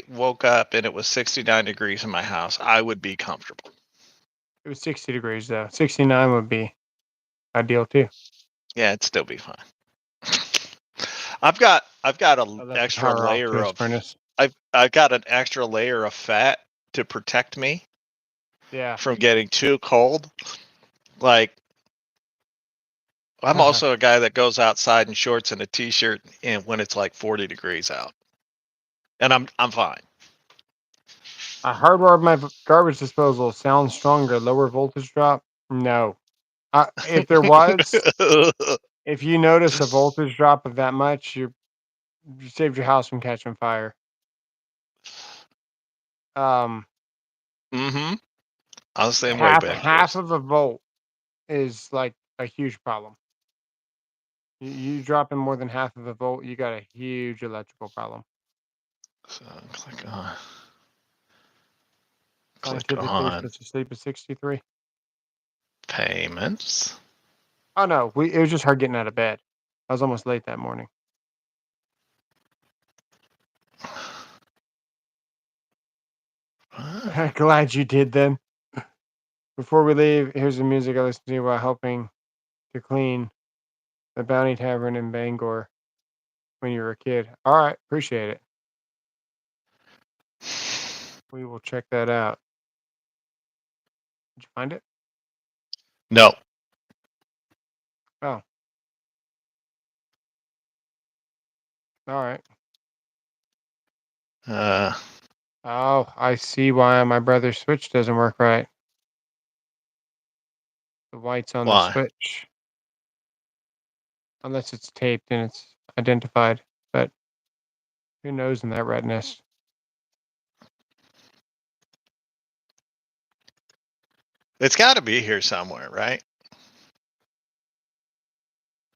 woke up and it was 69 degrees in my house, I would be comfortable. It was 60 degrees though. 69 would be ideal too. Yeah, it'd still be fine. I've got an That's extra power off layer to his of furnace. I've got an extra layer of fat to protect me Yeah. from getting too cold. Like I'm also a guy that goes outside in shorts and a t-shirt and when it's like 40 degrees out. And I'm fine. I hardwired my garbage disposal. Sounds stronger. Lower voltage drop? No. If there was, if you notice a voltage drop of that much, you saved your house from catching fire. Mm-hmm. I was the same way back half of a volt is like a huge problem. You drop in more than half of a volt, you got a huge electrical problem. So click on. Scientifically, you're supposed to sleep at 63. Payments. Oh no, it was just hard getting out of bed. I was almost late that morning. Glad you did then. Before we leave, here's the music I listened to while helping to clean the Bounty Tavern in Bangor when you were a kid. All right, appreciate it. We will check that out. Did you find it? No. Oh. All right. Oh, I see why my brother's switch doesn't work right. The white's on the switch. Unless it's taped and it's identified. But who knows in that redness? It's got to be here somewhere, right?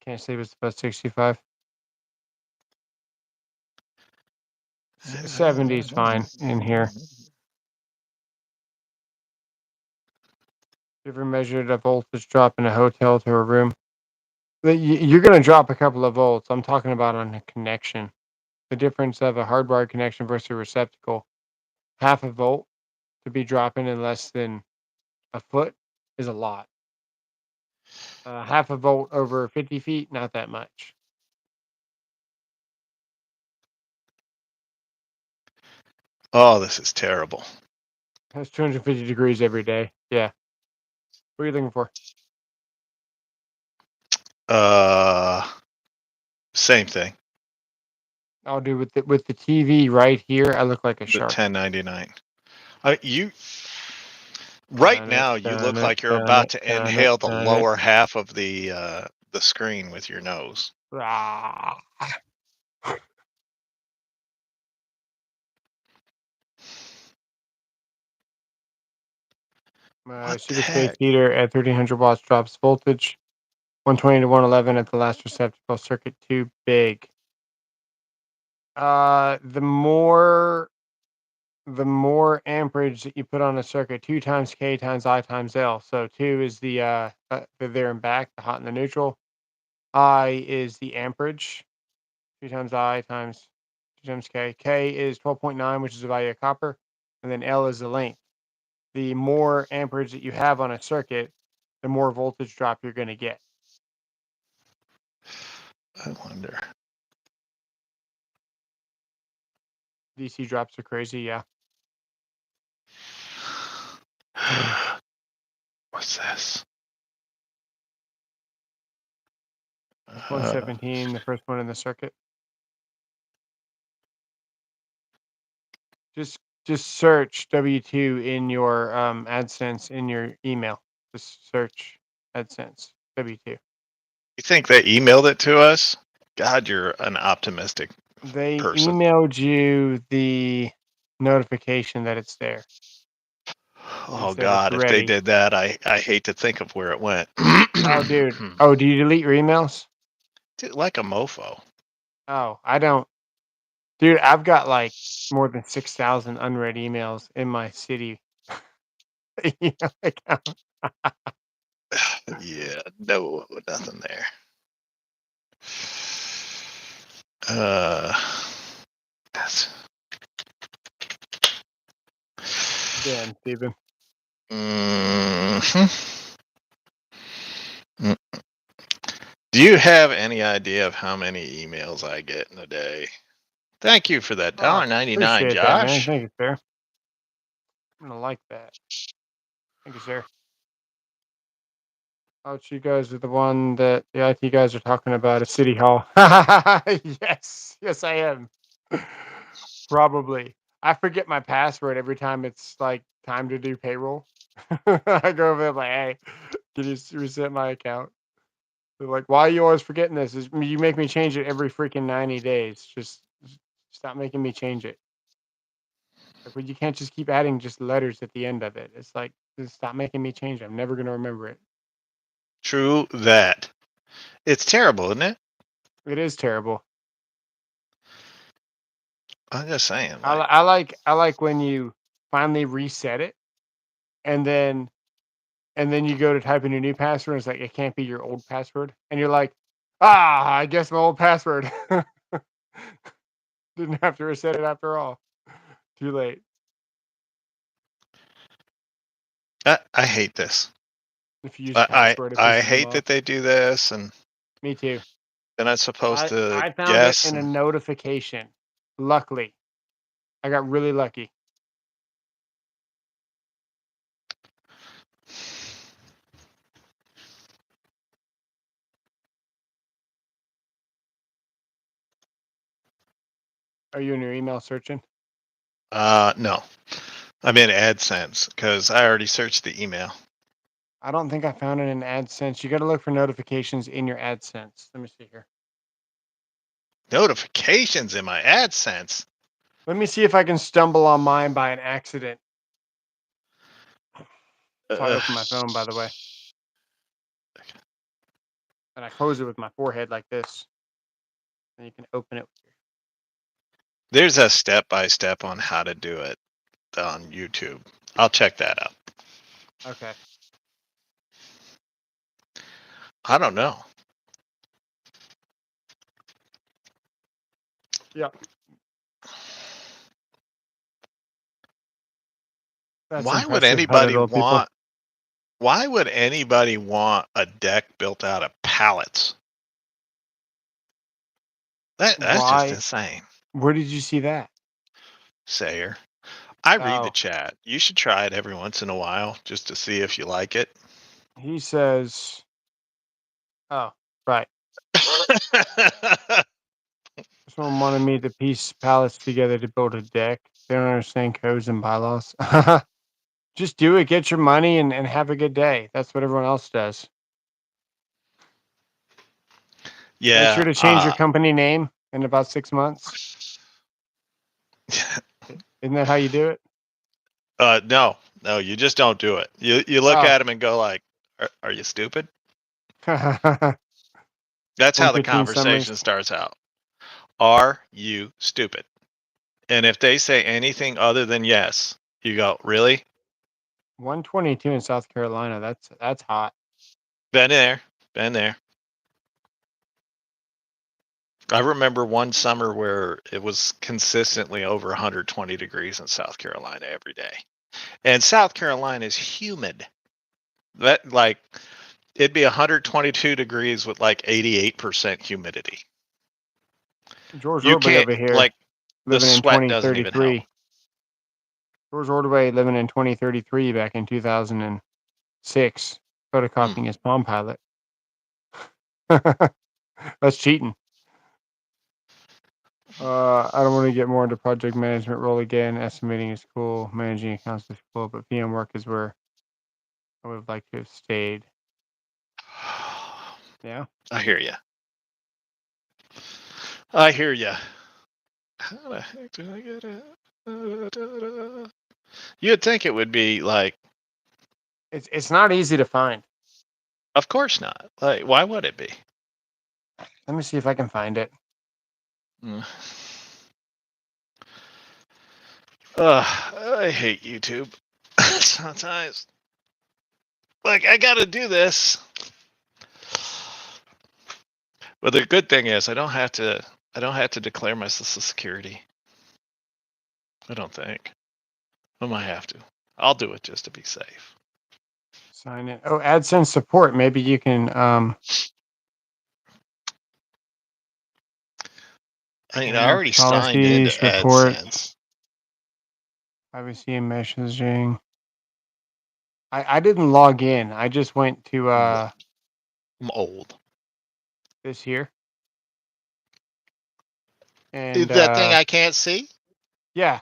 Can't say it's about 65. 70 is fine in here. You ever measured a voltage drop in a hotel to a room? You're going to drop a couple of volts. I'm talking about on a connection. The difference of a hardwired connection versus a receptacle. Half a volt to be dropping in less than a foot is a lot. Half a volt over 50 feet, not that much. Oh, this is terrible. That's 250 degrees every day. Yeah. What are you looking for? Same thing. I'll do with the TV right here. I look like a The shark. 1099. Right now, you look like you're about to inhale the lower half of the screen with your nose. Super space heater at 1300 watts drops voltage. 120 to 111 at the last receptacle. Circuit too big. The more amperage that you put on a circuit, 2 times K times I times L. So 2 is the there and back, the hot and the neutral. I is the amperage. 2 times I times 2 times K. K is 12.9, which is the value of copper. And then L is the length. The more amperage that you have on a circuit, the more voltage drop you're going to get. I wonder. DC drops are crazy, yeah. What's this? 117, the first one in the circuit. Just search W2 in your AdSense in your email. Just search AdSense W2. You think they emailed it to us? God, you're an optimistic They person. emailed you the notification that it's there. Oh said it's God, if they ready. did that, I hate to think of where it went. Oh, dude. Oh, do you delete your emails? Dude, like a mofo. Oh, I don't. Dude, I've got like more than 6,000 unread emails in my city email account. Yeah, no, nothing there. That's. Damn, Steven. Mhm. Mm. Do you have any idea of how many emails I get in a day? Thank you for that $1.99, Appreciate that, man. Josh. Thank you, sir. I'm gonna like that. Thank you, sir. Oh, you guys are the one that the IT guys are talking about at City Hall. Yes, I am. Probably. I forget my password every time it's like time to do payroll. I go over there like, hey, can you reset my account? They're like, why are you always forgetting this? You make me change it every freaking 90 days. Just stop making me change it. Like, but you can't just keep adding just letters at the end of it. It's like, just stop making me change it. I'm never gonna remember it. True that. It's terrible, isn't it? It is terrible. I'm just saying. I like when you finally reset it, and then you go to type in your new password. And it's like it can't be your old password, and you're like, I guess my old password. Didn't have to reset it after all. Too late. I hate this. If you use password, it I pisses them hate off. that they do this, and Me too. then I'm supposed to I found guess. it in a notification. Luckily, I got really lucky. Are you in your email searching? No, I'm in AdSense because I already searched the email. I don't think I found it in AdSense. You got to look for notifications in your AdSense. Let me see here. Notifications in my AdSense. Let me see if I can stumble on mine by an accident. So I open my phone, by the way. And I close it with my forehead like this. And you can open it. There's a step-by-step on how to do it on YouTube. I'll check that out. Okay. I don't know. Yep. That's Why would impressive. How did anybody old people? want? Why would anybody want a deck built out of pallets? That's Why? just insane. Where did you see that? Sayer. I read the Oh. chat. You should try it every once in a while just to see if you like it. He says, oh, right. Someone wanted me to piece pallets together to build a deck. They don't understand codes and bylaws. Just do it, get your money, and have a good day. That's what everyone else does. Yeah. Make sure to change your company name in about 6 months. Isn't that how you do it? No, you just don't do it. You look at them and go like, "Are you stupid?" That's how the conversation starts out. Are you stupid? And if they say anything other than yes, you go, really? 122 in South Carolina. That's hot. Been there. I remember one summer where it was consistently over 120 degrees in South Carolina every day. And South Carolina is humid. That like it'd be 122 degrees with like 88% humidity. George You Ordway can't over here like the living in sweat doesn't even help. 2033. George Ordway living in 2033 back in 2006, photocopying his Palm Pilot. That's cheating. I don't want to get more into project management role again. Estimating is cool. Managing accounts is cool, but PM work is where I would have liked to have stayed. Yeah. I hear you. I hear you. How the heck do I get it? You'd think it would be like, It's not easy to find. of course not. Like, why would it be? Let me see if I can find it. I hate YouTube. Sometimes, like, I gotta do this. But the good thing is, I don't have to declare my Social Security. I don't think. I might have to. I'll do it just to be safe. Sign in. Oh, AdSense support. Maybe you can. I mean, I already signed into Policies, report. AdSense. Privacy and messaging. I didn't log in. I just went to I'm old. this here. And Is that thing I can't see? yeah,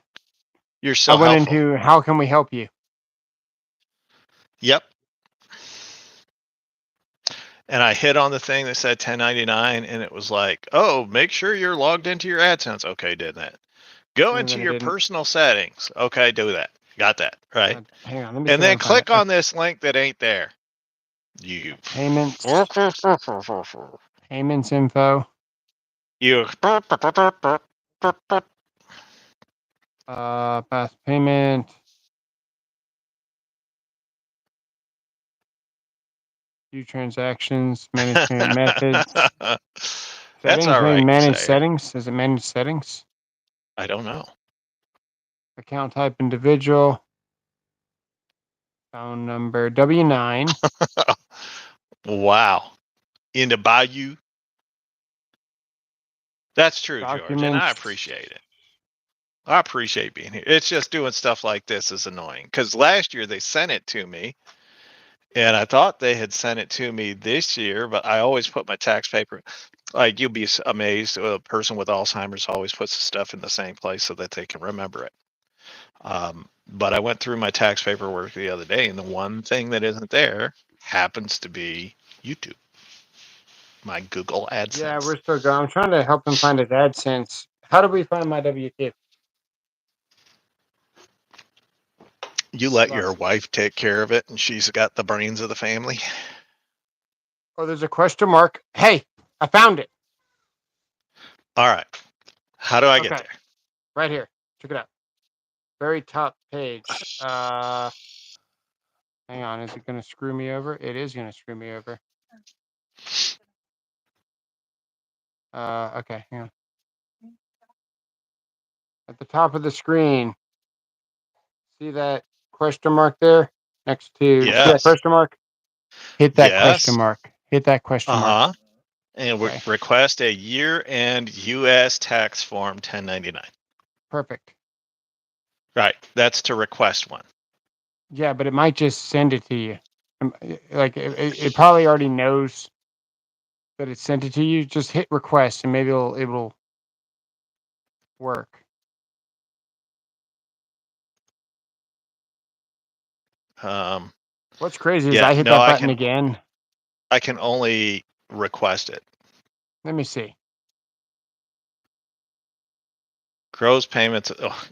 You're so I went helpful. into how can we help you? Yep. And I hit on the thing that said 1099, and it was like, oh, make sure you're logged into your AdSense. Okay, did that. Go And into then it your didn't. personal settings. Okay, do that. Got that, right? Hang on, let me see And if I then can find click it. on this link that ain't there. You. Payments. Payments info. You. Past payment. View transactions. Manage payment methods. That's Settings. all Maybe right. manage Say it. settings. Is it manage settings? I don't know. Account type individual. Phone number W9. Wow. Into Bayou. That's true, George, and I Documents. appreciate it. I appreciate being here. It's just doing stuff like this is annoying because last year they sent it to me, and I thought they had sent it to me this year, but I always put my tax paper. Like you'll be amazed, a person with Alzheimer's always puts the stuff in the same place so that they can remember it. But I went through my tax paperwork the other day, and the one thing that isn't there happens to be YouTube. My Google AdSense. Yeah, we're still going. I'm trying to help him find his AdSense. How do we find my W2? You let your wife take care of it, and she's got the brains of the family. Oh, there's a question mark. Hey, I found it. All right. How do I get there? Right here. Check it out. Very top page. Hang on. Is it going to screw me over? It is going to screw me over. Okay. Hang on. At the top of the screen, see that question mark there next to see that question mark? Hit that question mark. Hit that question mark. And request a year-end U.S. tax form 1099. Perfect. Right. That's to request one. Yeah, but it might just send it to you. Like it probably already knows that it sent it to you. Just hit request, and maybe it'll work. What's crazy is I hit that button again. I can only request it. Let me see. Gross payments. Oh,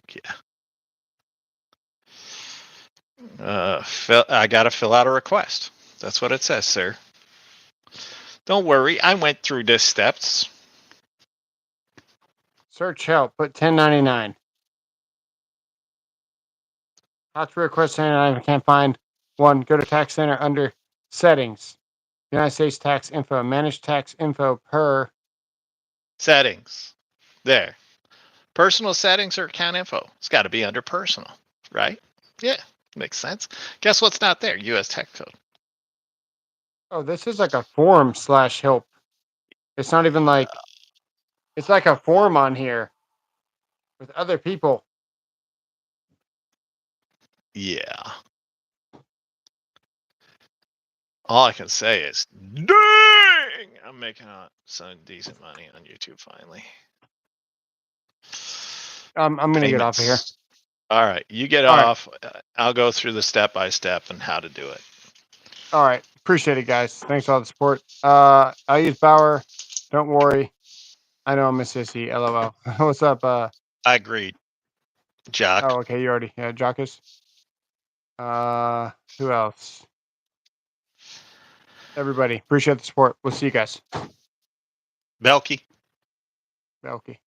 yeah. I got to fill out a request. That's what it says, sir. Don't worry. I went through the steps. Search help. Put 1099. How to request 1099. I can't find one. Go to Tax Center under settings. United States tax info. Manage tax info per settings. There. Personal settings or account info. It's got to be under personal, right? Yeah, makes sense. Guess what's not there? U.S. tax code. Oh, this is like a forum/help. It's not even like it's like a forum on here with other people. Yeah. All I can say is, dang! I'm making some decent money on YouTube finally. I'm gonna get off of here. Payments. All right, you get All right. off. I'll go through the step by step and how to do it. All right. Appreciate it, guys. Thanks for all the support. I use Bauer. Don't worry. I know I'm a sissy. LOL. What's up? I agreed, Jock. Oh, okay. You already, Jockus. Who else? Everybody. Appreciate the support. We'll see you guys. Belky. Okay.